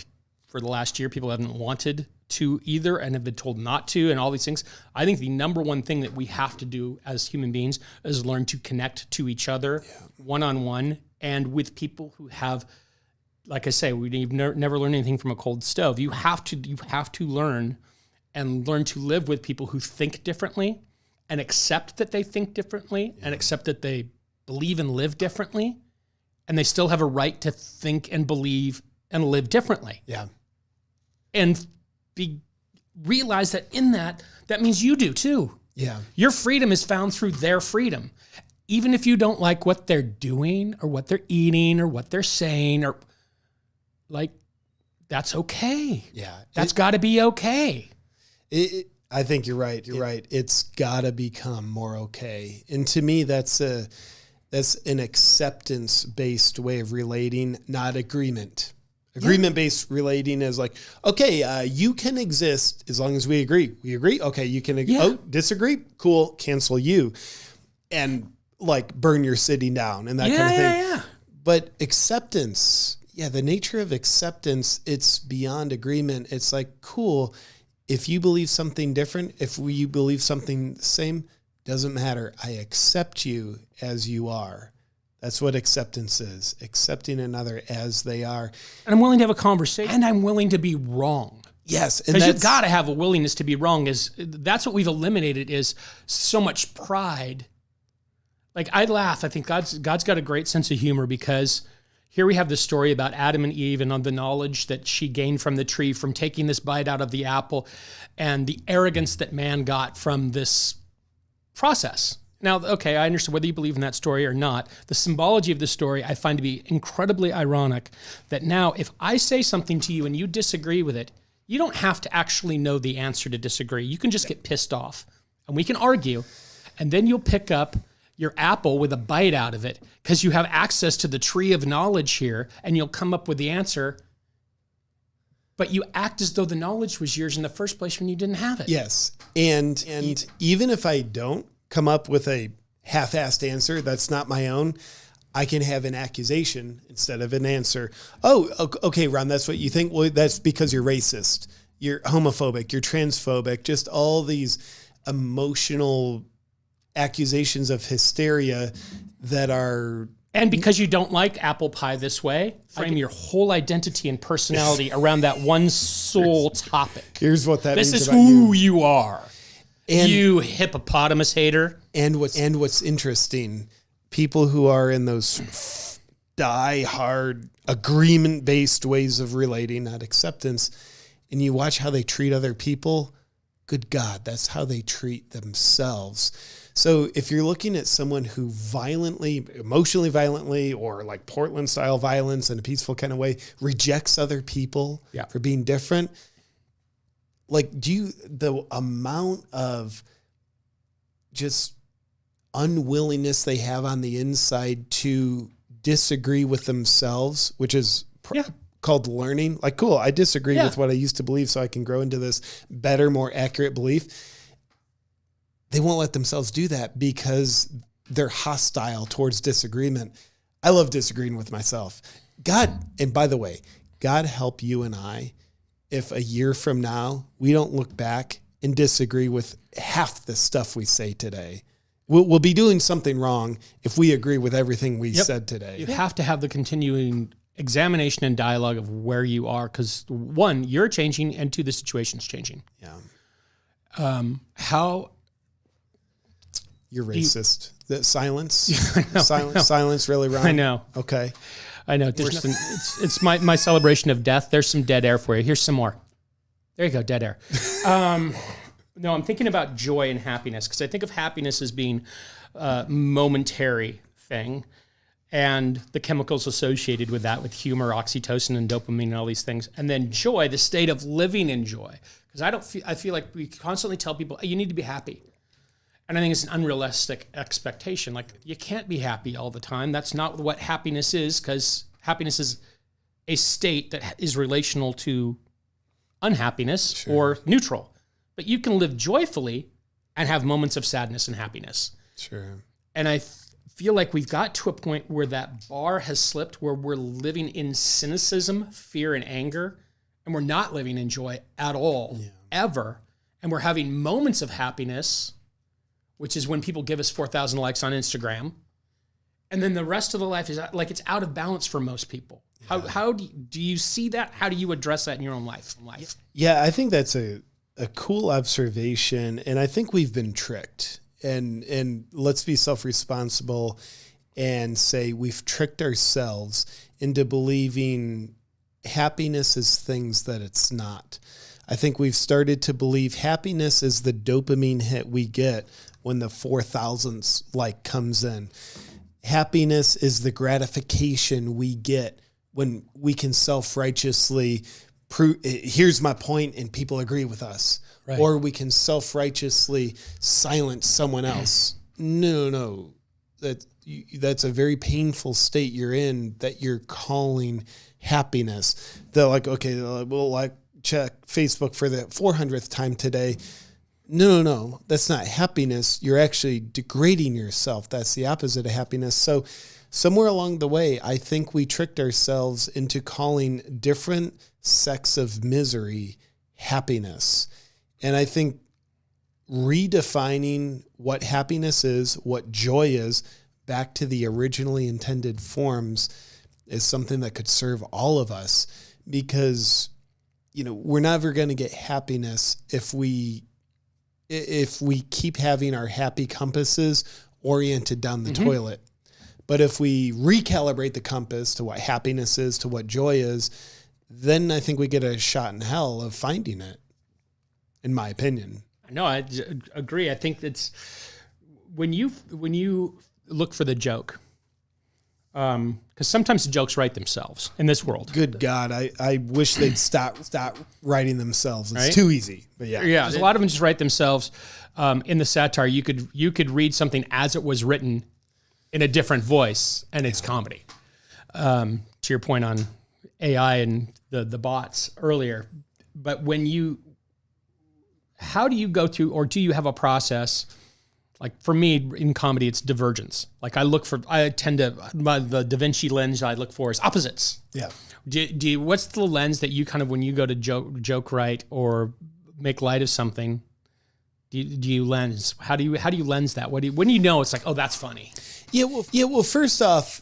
Speaker 1: for the last year, people haven't wanted to either and have been told not to, and all these things. I think the number one thing that we have to do as human beings is learn to connect to each other one-on-one and with people who have, like I say, we've never learned anything from a cold stove. You have to learn to live with people who think differently and accept that they think differently and accept that they believe and live differently, and they still have a right to think and believe and live differently.
Speaker 2: Yeah.
Speaker 1: And realize that in that means you do too.
Speaker 2: Yeah.
Speaker 1: Your freedom is found through their freedom. Even if you don't like what they're doing or what they're eating or what they're saying, or like, that's okay.
Speaker 2: Yeah.
Speaker 1: That's got to be okay.
Speaker 2: I think you're right. You're right. It's got to become more okay. And to me, that's an acceptance-based way of relating, not agreement. Agreement-based relating is like, okay, you can exist as long as we agree. We agree? Okay, you can disagree? Cool, cancel you. And like burn your city down and that kind of thing. Yeah. But acceptance, the nature of acceptance, it's beyond agreement. It's like, cool, if you believe something different, if you believe something the same, doesn't matter. I accept you as you are. That's what acceptance is, accepting another as they are.
Speaker 1: And I'm willing to have a conversation, and I'm willing to be wrong.
Speaker 2: Yes.
Speaker 1: Because you've got to have a willingness to be wrong. That's what we've eliminated, is so much pride. Like, I laugh. I think God's got a great sense of humor, because here we have the story about Adam and Eve and on the knowledge that she gained from the tree, from taking this bite out of the apple, and the arrogance that man got from this process. Now, okay, I understand whether you believe in that story or not. The symbology of the story I find to be incredibly ironic, that now if I say something to you and you disagree with it, you don't have to actually know the answer to disagree. You can just get pissed off, and we can argue, and then you'll pick up your apple with a bite out of it because you have access to the tree of knowledge here, and you'll come up with the answer, but you act as though the knowledge was yours in the first place when you didn't have it.
Speaker 2: Yes, and even if I don't come up with a half-assed answer that's not my own, I can have an accusation instead of an answer. Oh, okay, Ron, that's what you think? Well, that's because you're racist, you're homophobic, you're transphobic, just all these emotional accusations of hysteria that are...
Speaker 1: And because you don't like apple pie this way, frame your whole identity and personality around that one sole topic.
Speaker 2: Here's what that means
Speaker 1: about you. This is who you are. And you hippopotamus hater.
Speaker 2: And what's interesting, people who are in those die-hard agreement-based ways of relating, not acceptance, and you watch how they treat other people, good God, that's how they treat themselves. So if you're looking at someone who emotionally violently, or like Portland style violence in a peaceful kind of way, rejects other people for being different, like the amount of just unwillingness they have on the inside to disagree with themselves, which is called learning. Like, cool, I disagree with what I used to believe so I can grow into this better, more accurate belief. They won't let themselves do that because they're hostile towards disagreement. I love disagreeing with myself. And by the way, God help you and I if a year from now we don't look back and disagree with half the stuff we say today. We'll be doing something wrong if we agree with everything we said today. You have
Speaker 1: to have the continuing examination and dialogue of where you are, because one, you're changing, and two, the situation's changing.
Speaker 2: Yeah.
Speaker 1: How
Speaker 2: you're racist. The silence. Silence really wrong.
Speaker 1: I know.
Speaker 2: Okay.
Speaker 1: I know. It's my celebration of death. There's some dead air for you. Here's some more. There you go, dead air. No, I'm thinking about joy and happiness, because I think of happiness as being a momentary thing, and the chemicals associated with that, with humor, oxytocin, and dopamine, and all these things. And then joy, the state of living in joy. Because I feel like we constantly tell people, you need to be happy. And I think it's an unrealistic expectation. Like, you can't be happy all the time. That's not what happiness is, because happiness is a state that is relational to unhappiness or neutral. But you can live joyfully and have moments of sadness and happiness.
Speaker 2: Sure.
Speaker 1: And I feel like we've got to a point where that bar has slipped, where we're living in cynicism, fear, and anger, and we're not living in joy at all, ever. And we're having moments of happiness, which is when people give us 4,000 likes on Instagram. And then the rest of the life is like, it's out of balance for most people. Yeah. How do you see that? How do you address that in your own life?
Speaker 2: Yeah, I think that's a cool observation. And I think we've been tricked, and let's be self-responsible and say we've tricked ourselves into believing happiness is things that it's not. I think we've started to believe happiness is the dopamine hit we get when the 4,000th like comes in. Happiness is the gratification we get when we can self-righteously prove, here's my point, and people agree with us. Right. Or we can self-righteously silence someone else. No. That's a very painful state you're in, that you're calling happiness. They're like, okay, we'll like check Facebook for the 400th time today. No, that's not happiness. You're actually degrading yourself. That's the opposite of happiness. So somewhere along the way, I think we tricked ourselves into calling different sects of misery happiness. And I think redefining what happiness is, what joy is, back to the originally intended forms is something that could serve all of us, because, we're never going to get happiness if we keep having our happy compasses oriented down the toilet. But if we recalibrate the compass to what happiness is, to what joy is, then I think we get a shot in hell of finding it, in my opinion.
Speaker 1: No, I agree. I think it's when you look for the joke, because sometimes the jokes write themselves in this world.
Speaker 2: Good God, I wish they'd stop writing themselves. It's too easy. But yeah,
Speaker 1: a lot of them just write themselves. In the satire, you could read something as it was written in a different voice, and it's comedy. To your point on AI and the bots earlier, but how do you go through, or do you have a process? Like for me in comedy, it's divergence. Like the davinci lens I look for is opposites.
Speaker 2: Yeah.
Speaker 1: What's the lens that you kind of, when you go to joke write or make light of something, do you lens? How do you lens that? When do you know it's like, oh, that's funny?
Speaker 2: Yeah. Well, first off,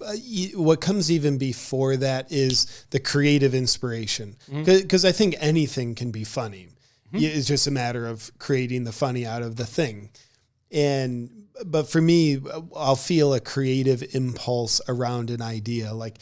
Speaker 2: what comes even before that is the creative inspiration. Because I think anything can be funny. It's just a matter of creating the funny out of the thing. But for me, I'll feel a creative impulse around an idea. Like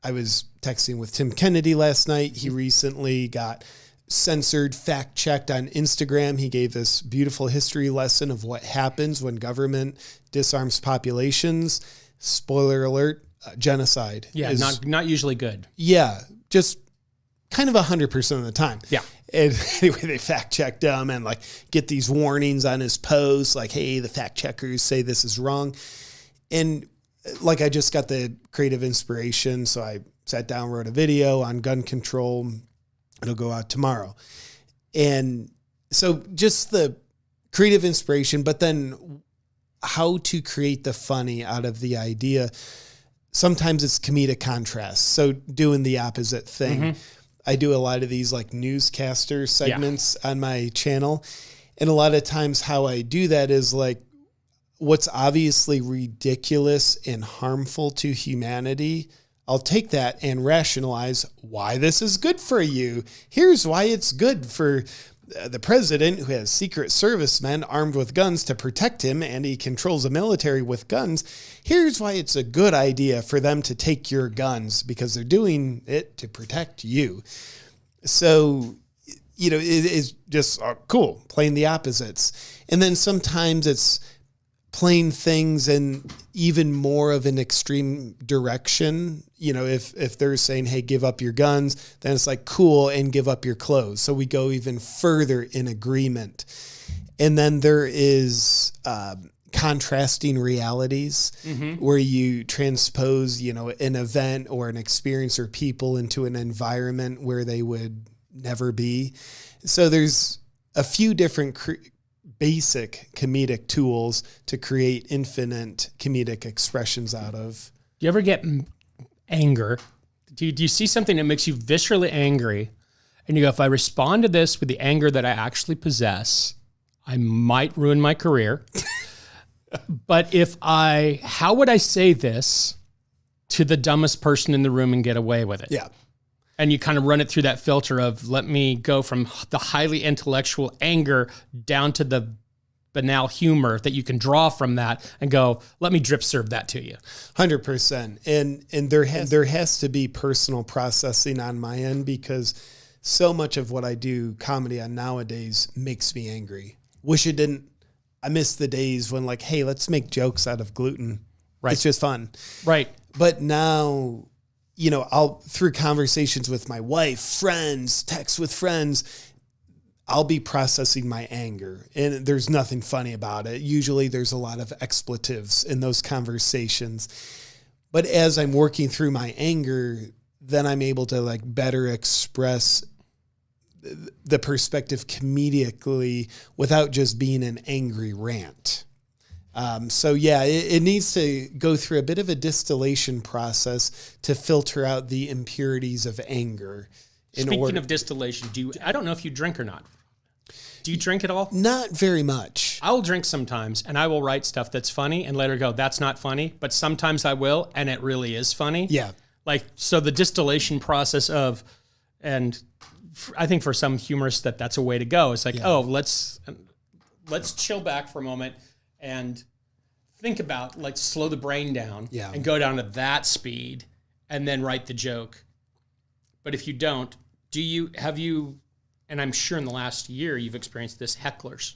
Speaker 2: I was texting with Tim Kennedy last night. He recently got censored, fact-checked on Instagram. He gave this beautiful history lesson of what happens when government disarms populations. Spoiler alert, genocide.
Speaker 1: Yeah, not usually good.
Speaker 2: Yeah, just kind of 100% of the time.
Speaker 1: Yeah.
Speaker 2: And anyway, they fact-checked him and like get these warnings on his posts, like, hey, the fact-checkers say this is wrong. And like I just got the creative inspiration, so I sat down, wrote a video on gun control. It'll go out tomorrow. And so just the creative inspiration, but then how to create the funny out of the idea. Sometimes it's comedic contrast. So doing the opposite thing. Mm-hmm. I do a lot of these like newscaster segments on my channel. And a lot of times how I do that is like what's obviously ridiculous and harmful to humanity, I'll take that and rationalize why this is good for you. Here's why it's good for the president, who has Secret Service men armed with guns to protect him, and he controls the military with guns. Here's why it's a good idea for them to take your guns, because they're doing it to protect you. So, you know, it is just cool, playing the opposites. And then sometimes it's playing things in even more of an extreme direction. You know, if they're saying, hey, give up your guns, then it's like, cool, and give up your clothes. So we go even further in agreement. And then there is contrasting realities, where you transpose, you know, an event or an experience or people into an environment where they would never be. So there's a few different basic comedic tools to create infinite comedic expressions out of.
Speaker 1: Do you ever get anger? Do you see something that makes you viscerally angry and you go, if I respond to this with the anger that I actually possess, I might ruin my career. But how would I say this to the dumbest person in the room and get away with it?
Speaker 2: Yeah.
Speaker 1: And you kind of run it through that filter of, let me go from the highly intellectual anger down to the banal humor that you can draw from that and go, let me drip serve that to you.
Speaker 2: 100%. And there has to be personal processing on my end, because so much of what I do comedy on nowadays makes me angry. Wish it didn't. I miss the days when like, hey, let's make jokes out of gluten. Right. It's just fun.
Speaker 1: Right.
Speaker 2: But now, you know, through conversations with my wife, friends, texts with friends, I'll be processing my anger, and there's nothing funny about it. Usually there's a lot of expletives in those conversations. But as I'm working through my anger, then I'm able to like better express the perspective comedically without just being an angry rant. So yeah, it needs to go through a bit of a distillation process to filter out the impurities of anger.
Speaker 1: Speaking of distillation, I don't know if you drink or not. Do you drink at all?
Speaker 2: Not very much.
Speaker 1: I will drink sometimes, and I will write stuff that's funny and later go, that's not funny. But sometimes I will, and it really is funny.
Speaker 2: Yeah.
Speaker 1: Like, so the distillation process of, and I think for some humorists that's a way to go. It's like, let's chill back for a moment and think about, like, slow the brain down and go down to that speed and then write the joke. But if you don't, have you, and I'm sure in the last year you've experienced this, hecklers.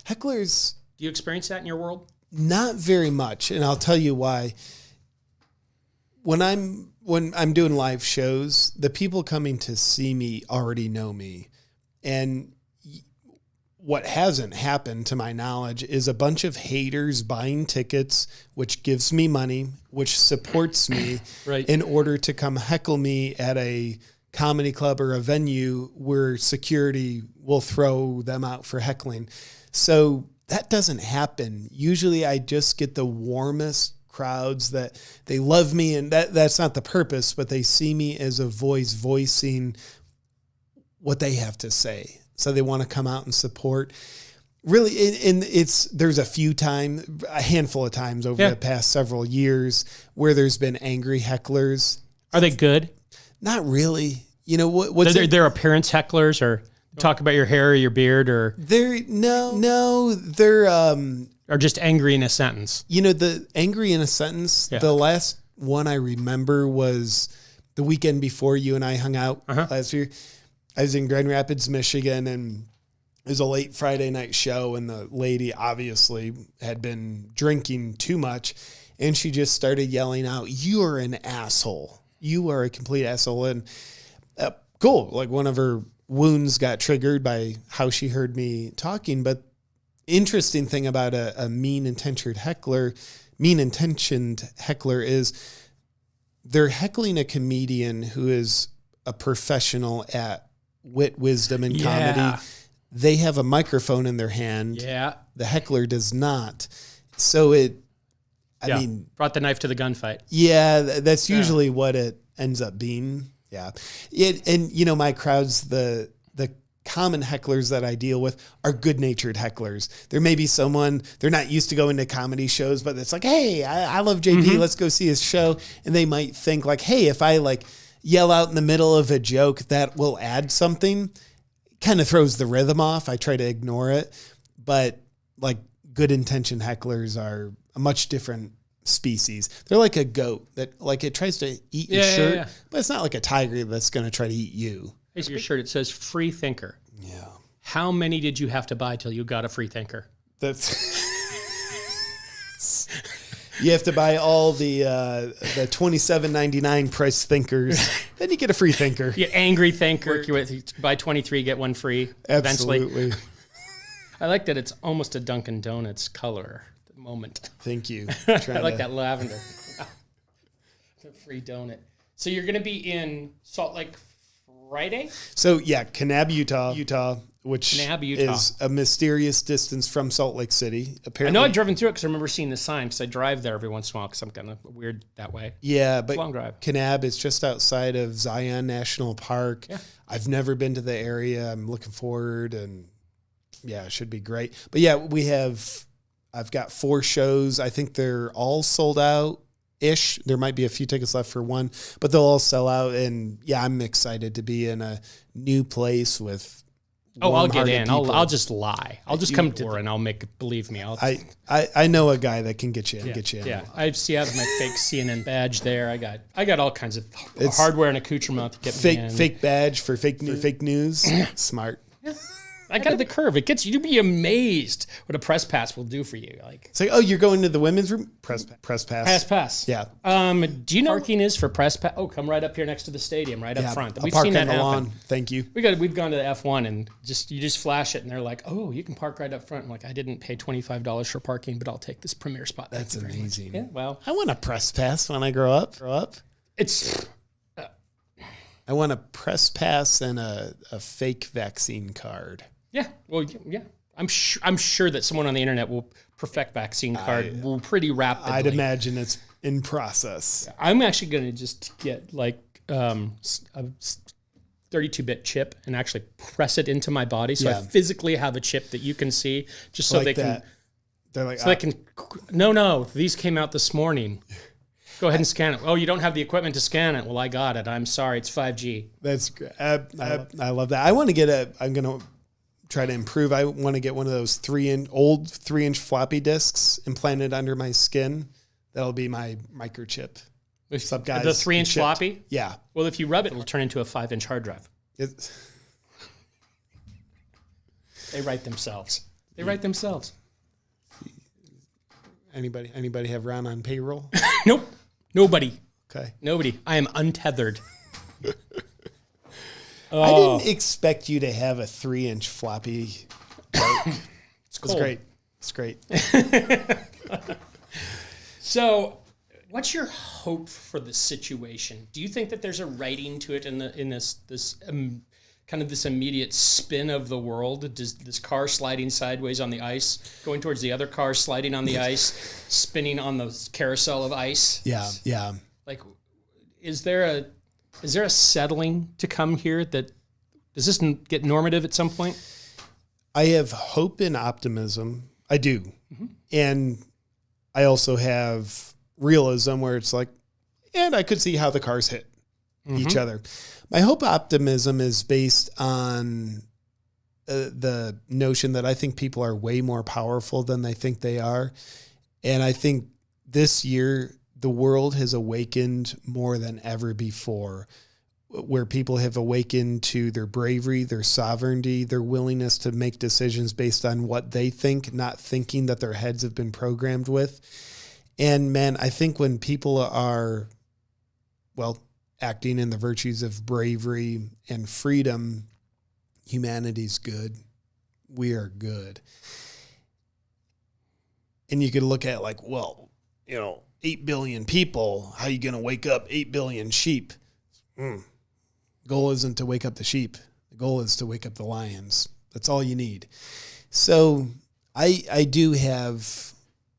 Speaker 2: Hecklers.
Speaker 1: Do you experience that in your world?
Speaker 2: Not very much. And I'll tell you why. When I'm doing live shows, the people coming to see me already know me. And what hasn't happened to my knowledge is a bunch of haters buying tickets, which gives me money, which supports me right, in order to come heckle me at a comedy club or a venue where security will throw them out for heckling. So that doesn't happen. Usually I just get the warmest crowds that they love me, and that's not the purpose, but they see me as a voice voicing what they have to say. So they want to come out and support. Really, and there's a handful of times over the past several years where there's been angry hecklers.
Speaker 1: Are they good?
Speaker 2: Not really. You know what's
Speaker 1: their appearance hecklers, or talk about your hair or your beard, or
Speaker 2: they're
Speaker 1: or just angry in a sentence.
Speaker 2: You know, the angry in a sentence. Yeah. The last one I remember was the weekend before you and I hung out last year. I was in Grand Rapids, Michigan, and it was a late Friday night show, and the lady obviously had been drinking too much, and she just started yelling out, "You are an asshole. You are a complete asshole." And cool. Like, one of her wounds got triggered by how she heard me talking. But interesting thing about a mean-intentioned heckler is they're heckling a comedian who is a professional at wit, wisdom, and comedy. They have a microphone in their hand.
Speaker 1: Yeah.
Speaker 2: The heckler does not. So I mean,
Speaker 1: brought the knife to the gunfight.
Speaker 2: Yeah, that's usually what it ends up being. Yeah. And my crowds, the common hecklers that I deal with are good-natured hecklers. There may be someone, they're not used to going to comedy shows, but it's like, hey, I love JP. Let's go see his show. And they might think like, hey, if I like yell out in the middle of a joke, that will add something. Kind of throws the rhythm off. I try to ignore it. But like, good-intentioned hecklers are a much different species. They're like a goat that like it tries to eat your shirt, but it's not like a tiger that's going to try to eat you.
Speaker 1: Here's your shirt. It says free thinker.
Speaker 2: Yeah.
Speaker 1: How many did you have to buy till you got a free thinker?
Speaker 2: That's you have to buy all the $27.99 price thinkers, then you get a free thinker.
Speaker 1: You get angry thinker. You buy 23, get one free.
Speaker 2: Absolutely.
Speaker 1: Eventually. I like that it's almost a Dunkin' Donuts color at the moment.
Speaker 2: Thank you.
Speaker 1: I like that lavender. The free donut. So you're going to be in Salt Lake Friday?
Speaker 2: So yeah, Kanab, Utah, which is a mysterious distance from Salt Lake City. Apparently,
Speaker 1: I know I've driven through it because I remember seeing the sign because I drive there every once in a while because I'm kind of weird that way.
Speaker 2: Yeah, but
Speaker 1: it's a long drive.
Speaker 2: Kanab is just outside of Zion National Park. Yeah. I've never been to the area. I'm looking forward, and yeah, it should be great. But yeah, I've got 4 shows. I think they're all sold out. Ish. There might be a few tickets left for one, but they'll all sell out. And yeah, I'm excited to be in a new place with.
Speaker 1: Oh, I'll get in. I'll just lie. I'll just come to and I'll believe me.
Speaker 2: I know a guy that can get you in.
Speaker 1: Yeah. I have my fake CNN badge there. I got all kinds of hardware and accoutrement to get me in.
Speaker 2: Fake badge for fake news. Smart.
Speaker 1: I got the curve. It gets you to be amazed what a press pass will do for you. Like,
Speaker 2: it's like, oh, you're going to the women's room? Press pass.
Speaker 1: Press pass.
Speaker 2: Yeah.
Speaker 1: Do you know parking is for press pass? Oh, come right up here next to the stadium, right up front.
Speaker 2: We've seen that happen. Lawn. Thank you.
Speaker 1: We've gone to the F1 and you just flash it and they're like, oh, you can park right up front. I'm like, I didn't pay $25 for parking, but I'll take this premier spot.
Speaker 2: That's amazing.
Speaker 1: Yeah. Well,
Speaker 2: I want a press pass when I grow up. I want a press pass and a fake vaccine card.
Speaker 1: Yeah, well, yeah. I'm sure that someone on the internet will perfect vaccine card pretty rapidly.
Speaker 2: I'd imagine it's in process.
Speaker 1: I'm actually going to just get like a 32-bit chip and actually press it into my body, so I physically have a chip that you can see, just so like they can. They're like, so they can. No, these came out this morning. Go ahead and scan it. Oh, you don't have the equipment to scan it. Well, I got it. I'm sorry. It's 5G.
Speaker 2: That's great. I love that. I want to get I'm going to try to improve. I want to get one of those 3-inch floppy disks implanted under my skin. That'll be my microchip. What's up, guys?
Speaker 1: The 3-inch floppy?
Speaker 2: Yeah.
Speaker 1: Well, if you rub it, it'll turn into a 5-inch hard drive. They write themselves.
Speaker 2: Anybody have Ron on payroll?
Speaker 1: Nope. Nobody.
Speaker 2: Okay.
Speaker 1: Nobody. I am untethered.
Speaker 2: I didn't expect you to have a 3-inch floppy. It's great. It's great.
Speaker 1: So, what's your hope for the situation? Do you think that there's a writing to it in this kind of this immediate spin of the world? Does this car sliding sideways on the ice, going towards the other car sliding on the ice, spinning on the carousel of ice?
Speaker 2: Yeah.
Speaker 1: Like, is there a settling to come here? Does this get normative at some point?
Speaker 2: I have hope and optimism. I do. Mm-hmm. And I also have realism where it's like, and I could see how the cars hit each other. My hope optimism is based on the notion that I think people are way more powerful than they think they are. And I think this year, the world has awakened more than ever before. where people have awakened to their bravery, their sovereignty, their willingness to make decisions based on what they think, not thinking that their heads have been programmed with. And man, I think when people are, acting in the virtues of bravery and freedom, humanity's good. We are good. And you could look at 8 billion people, how are you going to wake up 8 billion sheep? Goal isn't to wake up the sheep. The goal is to wake up the lions. That's all you need. So I do have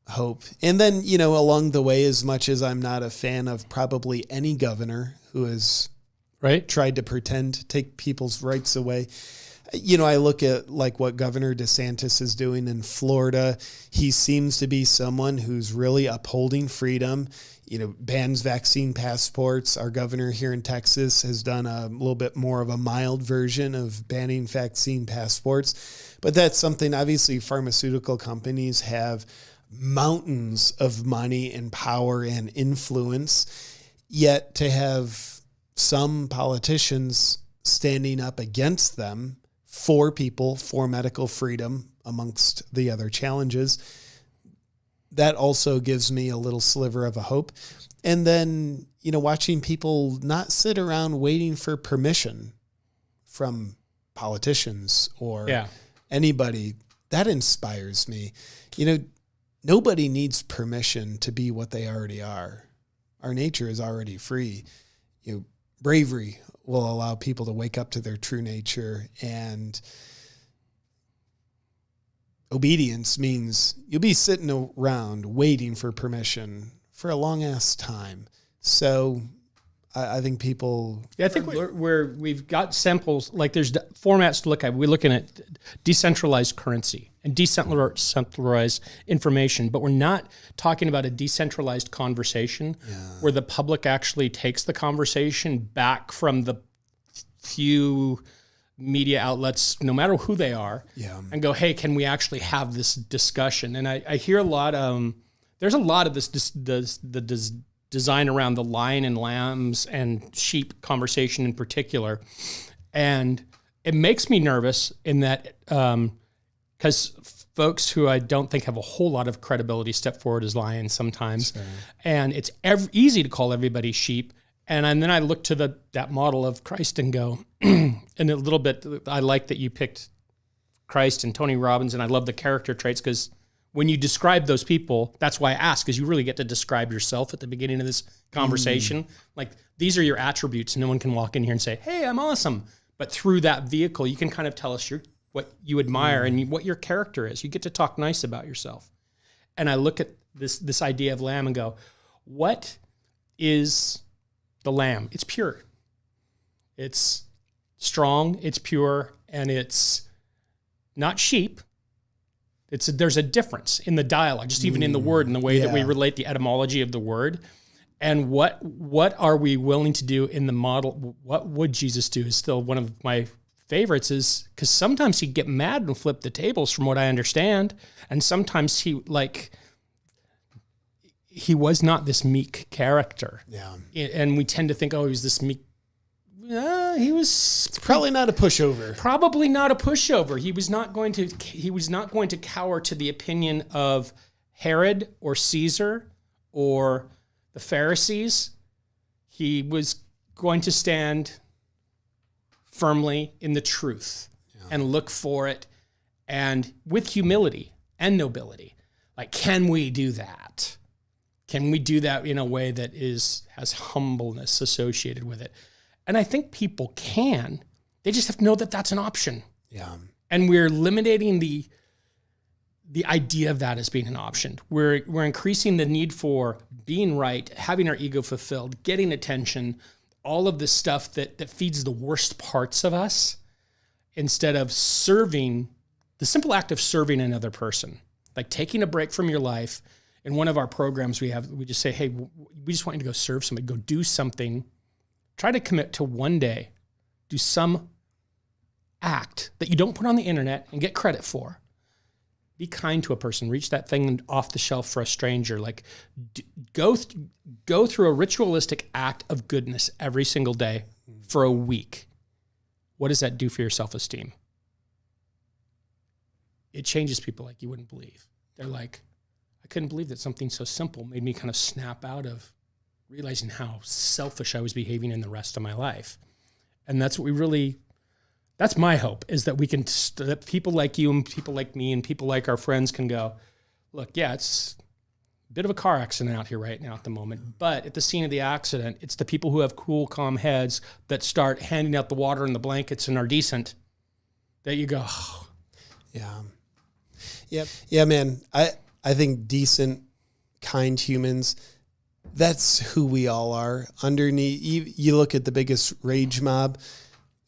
Speaker 2: hope. And then, along the way, as much as I'm not a fan of probably any governor who has tried to pretend to take people's rights away, I look at what Governor DeSantis is doing in Florida. He seems to be someone who's really upholding freedom, bans vaccine passports. Our governor here in Texas has done a little bit more of a mild version of banning vaccine passports. But that's something, obviously, pharmaceutical companies have mountains of money and power and influence, yet to have some politicians standing up against them for people, for medical freedom, amongst the other challenges, that also gives me a little sliver of a hope. And then, watching people not sit around waiting for permission from politicians or anybody, that inspires me. Nobody needs permission to be what they already are. Our nature is already free. Bravery will allow people to wake up to their true nature, and obedience means you'll be sitting around waiting for permission for a long ass time. So I think people...
Speaker 1: Yeah, I think we've got samples, there's formats to look at. We're looking at decentralized currency and decentralized information, but we're not talking about a decentralized conversation where the public actually takes the conversation back from the few media outlets, no matter who they are, and go, hey, can we actually have this discussion? And I hear a lot, there's a lot of this design around the lion and lambs and sheep conversation in particular. And it makes me nervous in that, because folks who I don't think have a whole lot of credibility step forward as lions sometimes. Sure. And it's easy to call everybody sheep. And then I look to that model of Christ and go, and a little bit, I like that you picked Christ and Tony Robbins, and I love the character traits, because when you describe those people, that's why I ask, because you really get to describe yourself at the beginning of this conversation. These are your attributes. No one can walk in here and say, hey, I'm awesome. But through that vehicle, you can kind of tell us what you admire and what your character is. You get to talk nice about yourself. And I look at this idea of lamb and go, what is the lamb? It's pure. It's strong, it's pure, and it's not sheep. There's a difference in the dialogue, just even in the word and the way that we relate the etymology of the word. And what are we willing to do in the model? What would Jesus do is still one of my favorites, is because sometimes he'd get mad and flip the tables from what I understand. And sometimes he was not this meek character. Yeah. And we tend to think, oh, he was this meek. He was
Speaker 2: probably not a pushover.
Speaker 1: Probably not a pushover. He was not going to cower to the opinion of Herod or Caesar or the Pharisees. He was going to stand firmly in the truth and look for it, and with humility and nobility. Can we do that? Can we do that in a way that has humbleness associated with it? And I think people can. They just have to know that that's an option. Yeah. And we're eliminating the idea of that as being an option. We're increasing the need for being right, having our ego fulfilled, getting attention, all of this stuff that feeds the worst parts of us, instead of serving, the simple act of serving another person, like taking a break from your life. In one of our programs we just say, hey, we just want you to go serve somebody, go do something. Try to commit to one day, do some act that you don't put on the internet and get credit for. Be kind to a person. Reach that thing off the shelf for a stranger. Go through a ritualistic act of goodness every single day for a week, what does that do for your self-esteem? It changes people like you wouldn't believe. They're like, I couldn't believe that something so simple made me kind of snap out of realizing how selfish I was behaving in the rest of my life. And that's what that's my hope, is that we can, that people like you and people like me and people like our friends can go, look, yeah, it's a bit of a car accident out here right now at the moment, but at the scene of the accident, it's the people who have cool, calm heads that start handing out the water and the blankets and are decent, that you go, oh.
Speaker 2: Yeah. Yep. Yeah, man. I think decent, kind humans, that's who we all are. Underneath, you look at the biggest rage mob,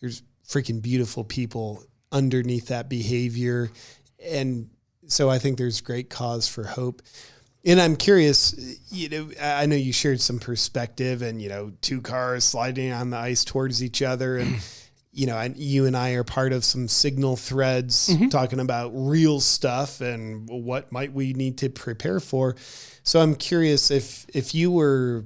Speaker 2: there's freaking beautiful people underneath that behavior. And so I think there's great cause for hope. And I'm curious, I know you shared some perspective and, two cars sliding on the ice towards each other. And, you and I are part of some signal threads talking about real stuff and what might we need to prepare for. So I'm curious if you were,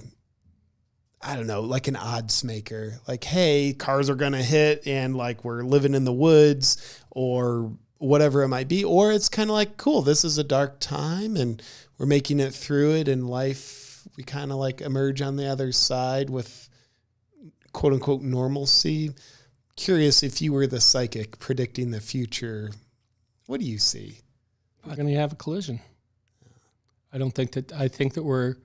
Speaker 2: I don't know, like an odds maker, like, hey, cars are going to hit and like we're living in the woods or whatever it might be. Or it's kind of like, cool, this is a dark time and we're making it through it in life. We kind of like emerge on the other side with quote unquote normalcy. Curious, if you were the psychic predicting the future, what do you see?
Speaker 1: We're going to have a collision. I think that we're,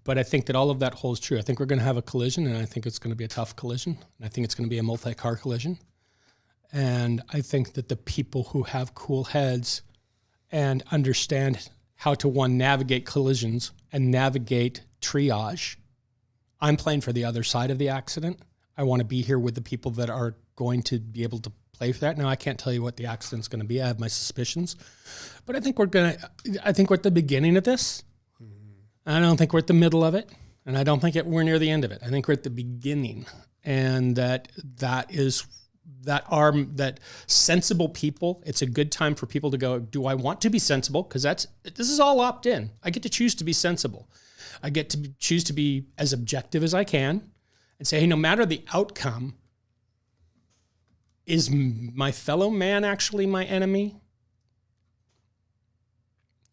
Speaker 1: but I think that all of that holds true. I think we're going to have a collision, and I think it's going to be a tough collision. And I think it's going to be a multi-car collision. And I think that the people who have cool heads and understand how to, navigate collisions and navigate triage. I'm playing for the other side of the accident. I want to be here with the people that are going to be able to play for that. Now, I can't tell you what the accident's going to be. I have my suspicions. But I think we're at the beginning of this. Mm-hmm. I don't think we're at the middle of it. And I don't think we're near the end of it. I think we're at the beginning. And that sensible people, it's a good time for people to go, do I want to be sensible? Because this is all opt-in. I get to choose to be sensible. I get to choose to be as objective as I can and say, hey, no matter the outcome, is my fellow man actually my enemy?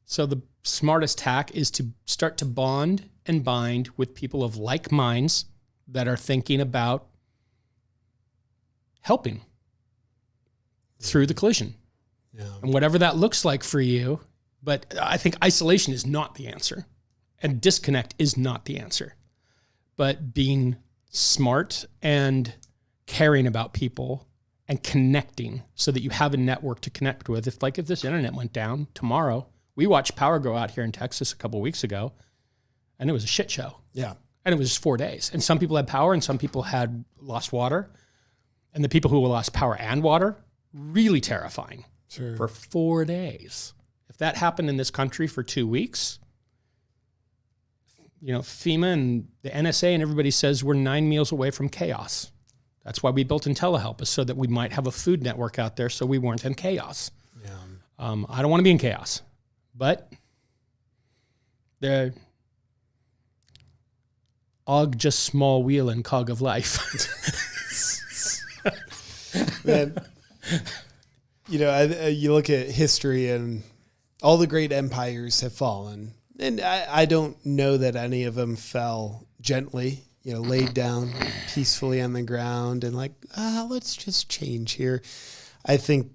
Speaker 1: So the smartest hack is to start to bond and bind with people of like minds that are thinking about helping through the collision. Yeah. And whatever that looks like for you. But I think isolation is not the answer. And disconnect is not the answer. But being smart and caring about people and connecting so that you have a network to connect with. If this internet went down tomorrow, we watched power go out here in Texas a couple of weeks ago, and it was a shit show. Yeah. And it was just 4 days. And some people had power and some people had lost water. And the people who lost power and water, really terrifying. Sure. For 4 days. If that happened in this country for 2 weeks, FEMA and the NSA and everybody says we're 9 meals away from chaos. That's why we built Intellihelp, is so that we might have a food network out there so we weren't in chaos. Yeah. I don't want to be in chaos, but the og just small wheel and cog of life.
Speaker 2: Man, you look at history and all the great empires have fallen. And I don't know that any of them fell gently, laid down peacefully on the ground and let's just change here. I think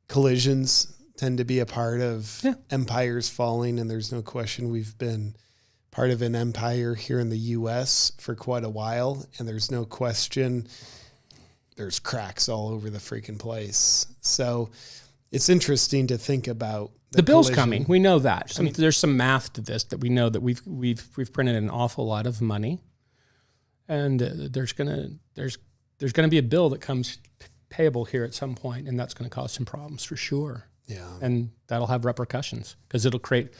Speaker 2: collisions tend to be a part of empires falling, and there's no question we've been part of an empire here in the U.S. for quite a while, and there's no question there's cracks all over the freaking place. So it's interesting to think about.
Speaker 1: The bill's coming. We know that. There's some math to this that we know that we've printed an awful lot of money, and there's gonna be a bill that comes payable here at some point, and that's going to cause some problems for sure. Yeah, and that'll have repercussions because it'll create.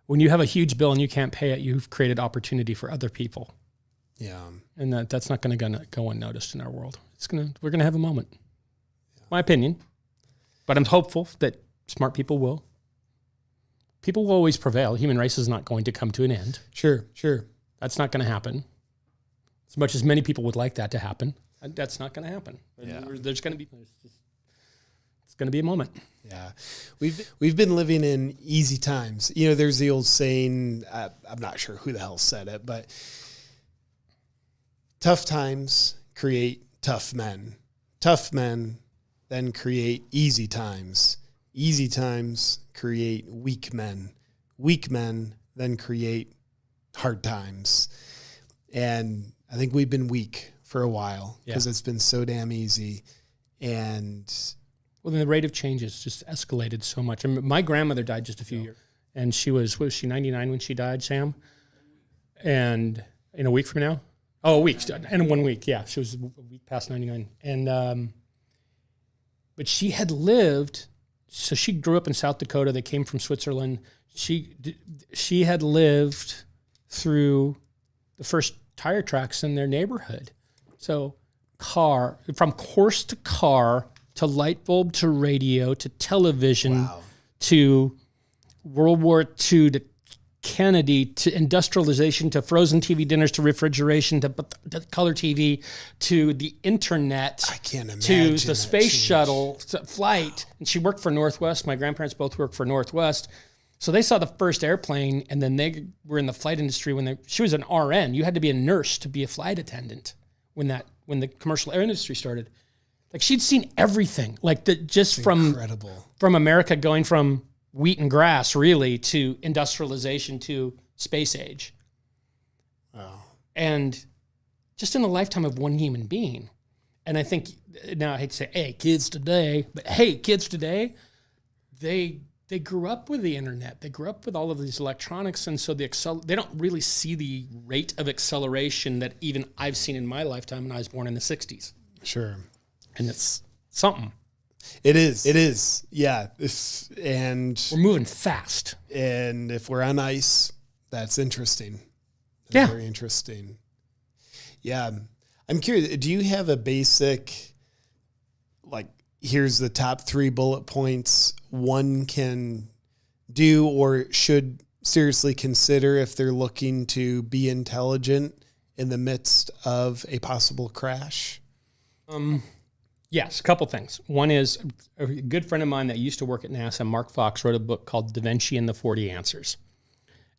Speaker 1: When you have a huge bill and you can't pay it, you've created opportunity for other people. Yeah, and that's not going to go unnoticed in our world. We're going to have a moment. Yeah. My opinion, but I'm hopeful that smart people will. People will always prevail. Human race is not going to come to an end.
Speaker 2: Sure.
Speaker 1: That's not going to happen. As much as many people would like that to happen, that's not going to happen.
Speaker 2: Yeah.
Speaker 1: It's going to be a moment.
Speaker 2: Yeah. We've been living in easy times. You know, there's the old saying, I'm not sure who the hell said it, but tough times create tough men. Tough men then create easy times. Easy times create weak men. Weak men then create hard times. And I think we've been weak for a while because it's been so damn easy. And
Speaker 1: well, then the rate of change has just escalated so much. I mean, my grandmother died just a few years, and she was she 99 when she died, Sam? And in a week from now? Oh, a week. In 1 week, yeah. She was a week past 99. And but she had lived, so she grew up in South Dakota. They came from Switzerland. She had lived through the first tire tracks in their neighborhood. So from horse to car to light bulb to radio to television to World War II to Kennedy to industrialization to frozen TV dinners to refrigeration to color TV to the internet.
Speaker 2: I can't imagine
Speaker 1: to the space shuttle flight. And she worked for Northwest. My grandparents both worked for Northwest. So they saw the first airplane, and then they were in the flight industry she was an RN. You had to be a nurse to be a flight attendant when the commercial air industry started. Like she'd seen everything, like incredible. From America going from wheat and grass really to industrialization to space age.
Speaker 2: Wow. And
Speaker 1: just in the lifetime of one human being. And I think now I hate to say, hey, kids today, they grew up with the internet. They grew up with all of these electronics. And so they don't really see the rate of acceleration that even I've seen in my lifetime when I was born in the 60s.
Speaker 2: Sure.
Speaker 1: And it's something.
Speaker 2: It is. Yeah. And
Speaker 1: we're moving fast.
Speaker 2: And if we're on ice, that's interesting. That's very interesting. Yeah. I'm curious, do you have a basic, like, here's the top 3 bullet points one can do or should seriously consider if they're looking to be intelligent in the midst of a possible crash?
Speaker 1: Yes, a couple things. One is a good friend of mine that used to work at NASA, Mark Fox, wrote a book called Da Vinci and the 40 Answers.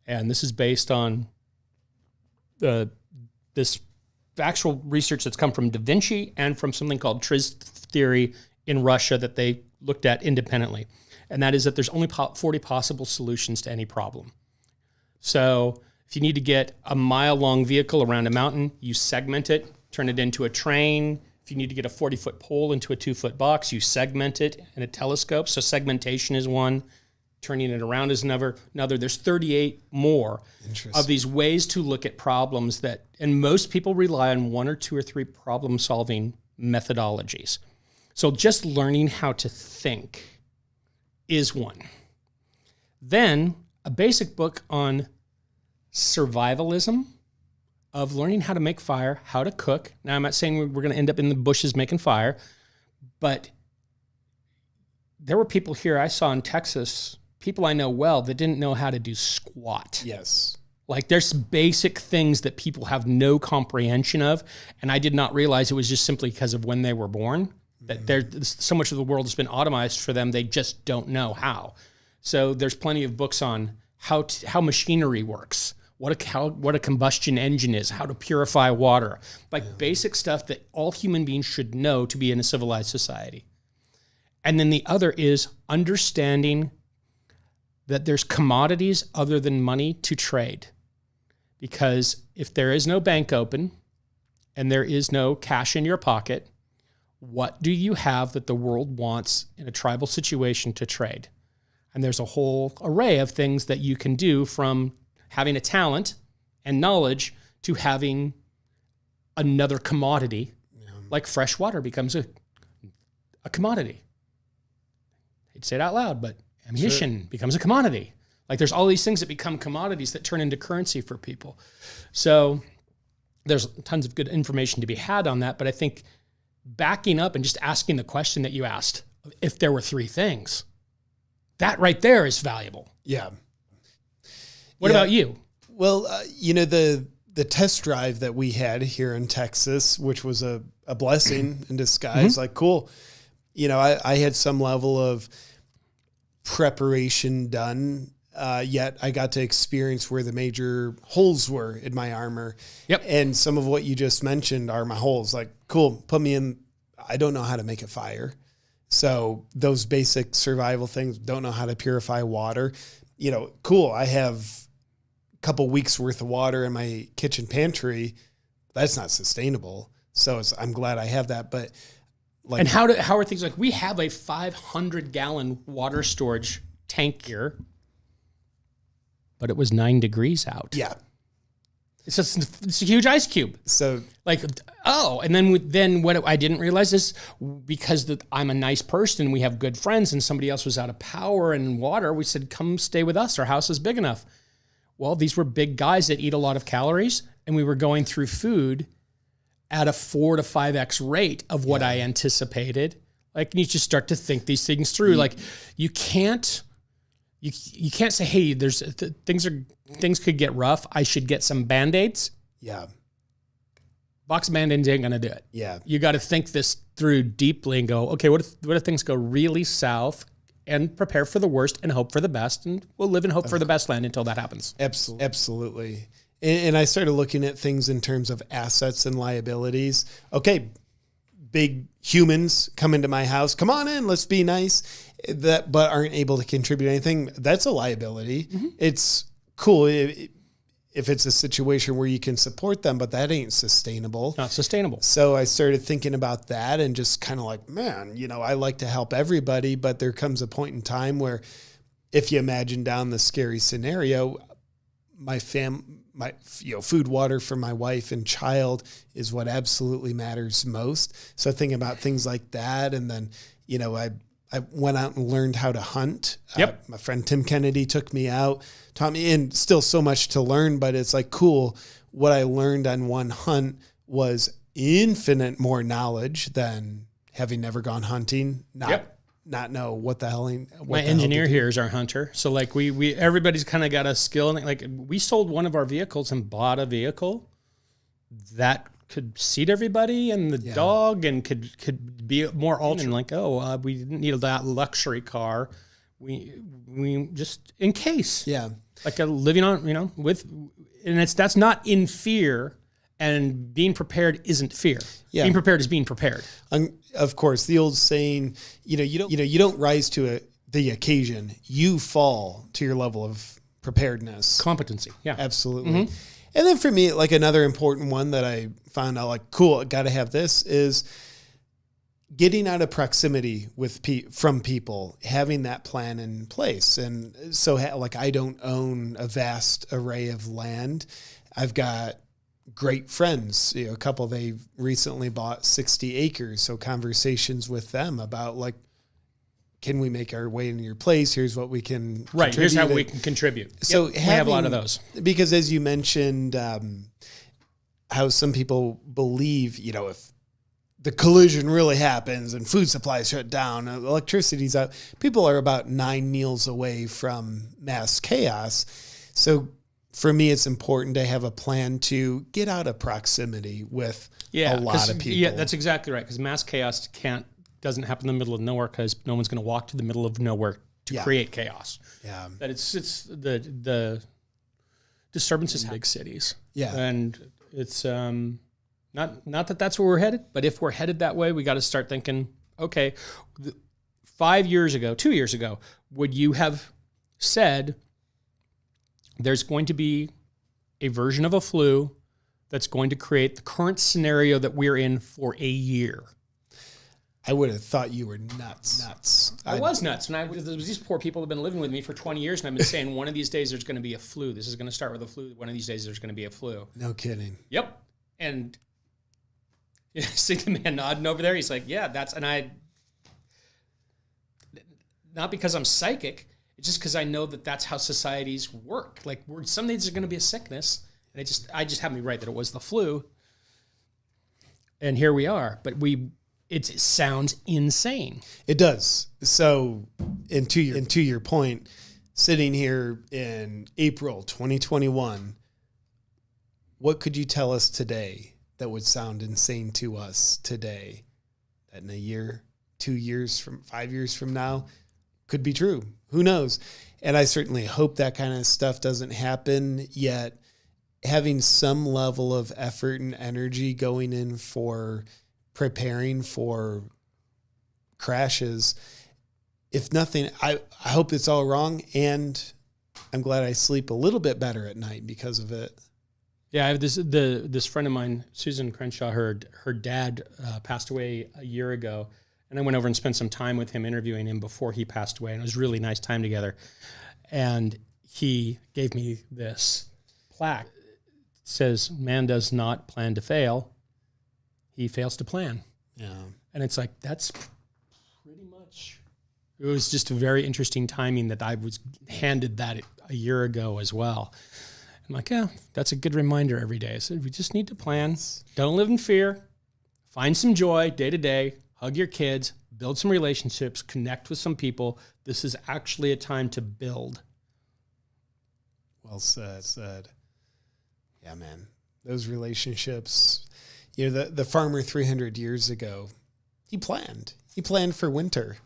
Speaker 1: And this is based on this actual research that's come from Da Vinci and from something called Tris theory in Russia that they looked at independently. And that is that there's only 40 possible solutions to any problem. So if you need to get a mile-long vehicle around a mountain, you segment it, turn it into a train. If you need to get a 40-foot pole into a 2-foot box, you segment it in a telescope. So segmentation is one. Turning it around is another. There's 38 more of these ways to look at problems and most people rely on 1 or 2 or 3 problem-solving methodologies. So just learning how to think is one. Then a basic book on survivalism, of learning how to make fire, how to cook. Now, I'm not saying we're going to end up in the bushes making fire, but there were people here I saw in Texas, people I know well, that didn't know how to do squat.
Speaker 2: Yes.
Speaker 1: Like there's basic things that people have no comprehension of, and I did not realize it was just simply because of when they were born. That there's so much of the world has been automized for them, they just don't know how. So there's plenty of books on how machinery works, what a combustion engine is, how to purify water, like basic stuff that all human beings should know to be in a civilized society. And then the other is understanding that there's commodities other than money to trade. Because if there is no bank open and there is no cash in your pocket, what do you have that the world wants in a tribal situation to trade? And there's a whole array of things that you can do, from having a talent and knowledge to having another commodity, like fresh water becomes a commodity. I hate to say it out loud, but ammunition becomes a commodity. Like there's all these things that become commodities that turn into currency for people. So there's tons of good information to be had on that, but I think backing up and just asking the question that you asked, if there were 3 things, that right there is valuable.
Speaker 2: Yeah.
Speaker 1: What about you?
Speaker 2: Well, the the test drive that we had here in Texas, which was a blessing in disguise. Like, cool. You know, I had some level of preparation done, yet I got to experience where the major holes were in my armor.
Speaker 1: Yep.
Speaker 2: And some of what you just mentioned are my holes. Like, cool, put me in. I don't know how to make a fire. So those basic survival things, don't know how to purify water. You know, cool. I have a couple weeks worth of water in my kitchen pantry. That's not sustainable. So I'm glad I have that. But like,
Speaker 1: and how are things like, we have a 500-gallon water storage tank here, but it was 9 degrees out.
Speaker 2: Yeah.
Speaker 1: It's a huge ice cube.
Speaker 2: So
Speaker 1: like, and then what I didn't realize is because I'm a nice person, we have good friends, and somebody else was out of power and water, we said, come stay with us. Our house is big enough. Well, these were big guys that eat a lot of calories, and we were going through food at a 4 to 5x rate of what I anticipated. Like, you just start to think these things through. Like, you can't say, hey, things could get rough. I should get some Band-Aids.
Speaker 2: Yeah.
Speaker 1: Box of Band-Aids ain't going to do it.
Speaker 2: Yeah.
Speaker 1: You got to think this through deeply and go, okay, what if things go really south, and prepare for the worst and hope for the best. And we'll live in hope for the best land until that happens.
Speaker 2: Absolutely. And I started looking at things in terms of assets and liabilities. Okay, big humans come into my house. Come on in, let's be nice. But aren't able to contribute anything. That's a liability. Mm-hmm. It's cool if it's a situation where you can support them, but that ain't sustainable.
Speaker 1: Not sustainable.
Speaker 2: So I started thinking about that and just kind of like, man, I like to help everybody, but there comes a point in time where if you imagine down the scary scenario, my food, water for my wife and child is what absolutely matters most. So thinking about things like that. And then, I went out and learned how to hunt.
Speaker 1: Yep.
Speaker 2: My friend Tim Kennedy took me out, taught me, and still so much to learn, but it's like, cool. What I learned on one hunt was infinite more knowledge than having never gone hunting. Not know what the hell.
Speaker 1: My engineer here is our hunter. So like we everybody's kind of got a skill. And like we sold one of our vehicles and bought a vehicle that could seat everybody and the dog and could be more alternate. Like, we didn't need that luxury car. We just in case.
Speaker 2: Yeah.
Speaker 1: Like a living on, that's not in fear, and being prepared isn't fear. Yeah. Being prepared is being prepared.
Speaker 2: Of course, the old saying, you don't rise to the occasion. You fall to your level of preparedness.
Speaker 1: Competency. Yeah.
Speaker 2: Absolutely. Mm-hmm. And then for me, like another important one that I found out like, cool, got to have this is getting out of proximity from people, having that plan in place. And so like, I don't own a vast array of land. I've got great friends, a couple, they recently bought 60 acres. So conversations with them about like, can we make our way into your place? Here's what we can
Speaker 1: contribute. Here's how we can contribute.
Speaker 2: So
Speaker 1: we have a lot of those.
Speaker 2: Because as you mentioned, how some people believe, if the collision really happens and food supplies shut down, electricity's out, people are about 9 meals away from mass chaos. So for me, it's important to have a plan to get out of proximity with a lot of people. Yeah,
Speaker 1: that's exactly right. Because mass chaos doesn't happen in the middle of nowhere, because no one's going to walk to the middle of nowhere to create chaos.
Speaker 2: Yeah.
Speaker 1: That it's the disturbances in big cities.
Speaker 2: Yeah.
Speaker 1: And it's not that that's where we're headed, but if we're headed that way, we got to start thinking, okay, 2 years ago, would you have said there's going to be a version of a flu that's going to create the current scenario that we're in for a year?
Speaker 2: I would have thought you were nuts.
Speaker 1: I was nuts. And these poor people have been living with me for 20 years, and I've been saying, one of these days there's going to be a flu. This is going to start with a flu. One of these days there's going to be a flu.
Speaker 2: No kidding.
Speaker 1: Yep. And see the man nodding over there. He's like, yeah, not because I'm psychic. It's just because I know that that's how societies work. Like, some days there's going to be a sickness, and I just had me right that it was the flu. And here we are. But it sounds insane.
Speaker 2: It does. So, and to your point, sitting here in April 2021, what could you tell us today that would sound insane to us today that in a year, 2 years from 5 years from now could be true? Who knows? And I certainly hope that kind of stuff doesn't happen, yet having some level of effort and energy going in for preparing for crashes, if nothing, I hope it's all wrong, and I'm glad I sleep a little bit better at night because of it.
Speaker 1: Yeah, I have this friend of mine, Susan Crenshaw, her dad passed away a year ago, and I went over and spent some time with him interviewing him before he passed away, and it was a really nice time together. And he gave me this plaque. It says, "Man does not plan to fail. He fails to plan."
Speaker 2: Yeah.
Speaker 1: And it's like, that's pretty much, it was just a very interesting timing that I was handed that a year ago as well. I'm like, yeah, that's a good reminder every day. So we just need to plan. Don't live in fear. Find some joy day to day. Hug your kids. Build some relationships. Connect with some people. This is actually a time to build.
Speaker 2: Well said. Yeah, man. Those relationships, you know, the farmer 300 years ago, he planned. He planned for winter.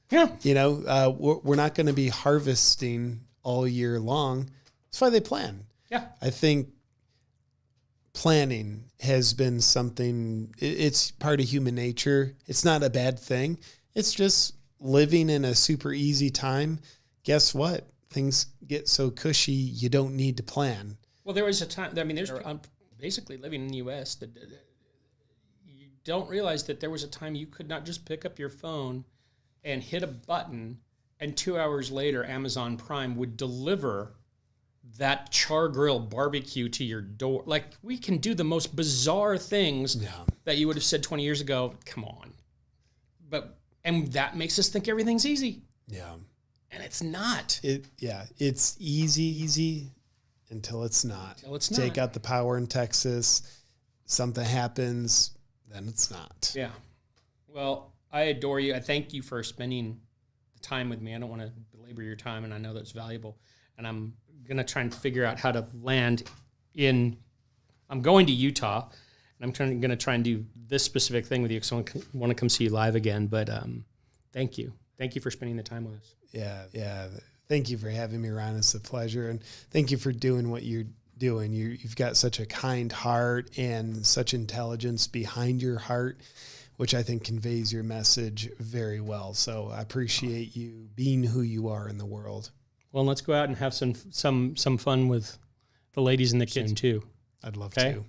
Speaker 1: Yeah.
Speaker 2: You know, we're not going to be harvesting all year long. That's why they plan.
Speaker 1: Yeah.
Speaker 2: I think planning has been something, it's part of human nature. It's not a bad thing. It's just living in a super easy time. Guess what? Things get so cushy, you don't need to plan.
Speaker 1: Well, there was a time, I mean, I'm basically living in the U.S. that you don't realize that there was a time you could not just pick up your phone and hit a button, and 2 hours later, Amazon Prime would deliver that char grill barbecue to your door. Like, we can do the most bizarre things that you would have said 20 years ago. Come on. And that makes us think everything's easy.
Speaker 2: Yeah.
Speaker 1: And it's not.
Speaker 2: It's easy until it's not. Take out the power in Texas, something happens, then it's not.
Speaker 1: Yeah. Well, I adore you. I thank you for spending the time with me. I don't want to belabor your time, and I know that's valuable. And I'm going to try and figure out how to land I'm going to Utah, and I'm going to try and do this specific thing with you because I want to come see you live again. But thank you. Thank you for spending the time with us.
Speaker 2: Yeah. Thank you for having me, Ron. It's a pleasure. And thank you for doing what you're doing. You've got such a kind heart and such intelligence behind your heart, which I think conveys your message very well. So I appreciate you being who you are in the world.
Speaker 1: Well, let's go out and have some fun with the ladies and the kids too.
Speaker 2: I'd love to.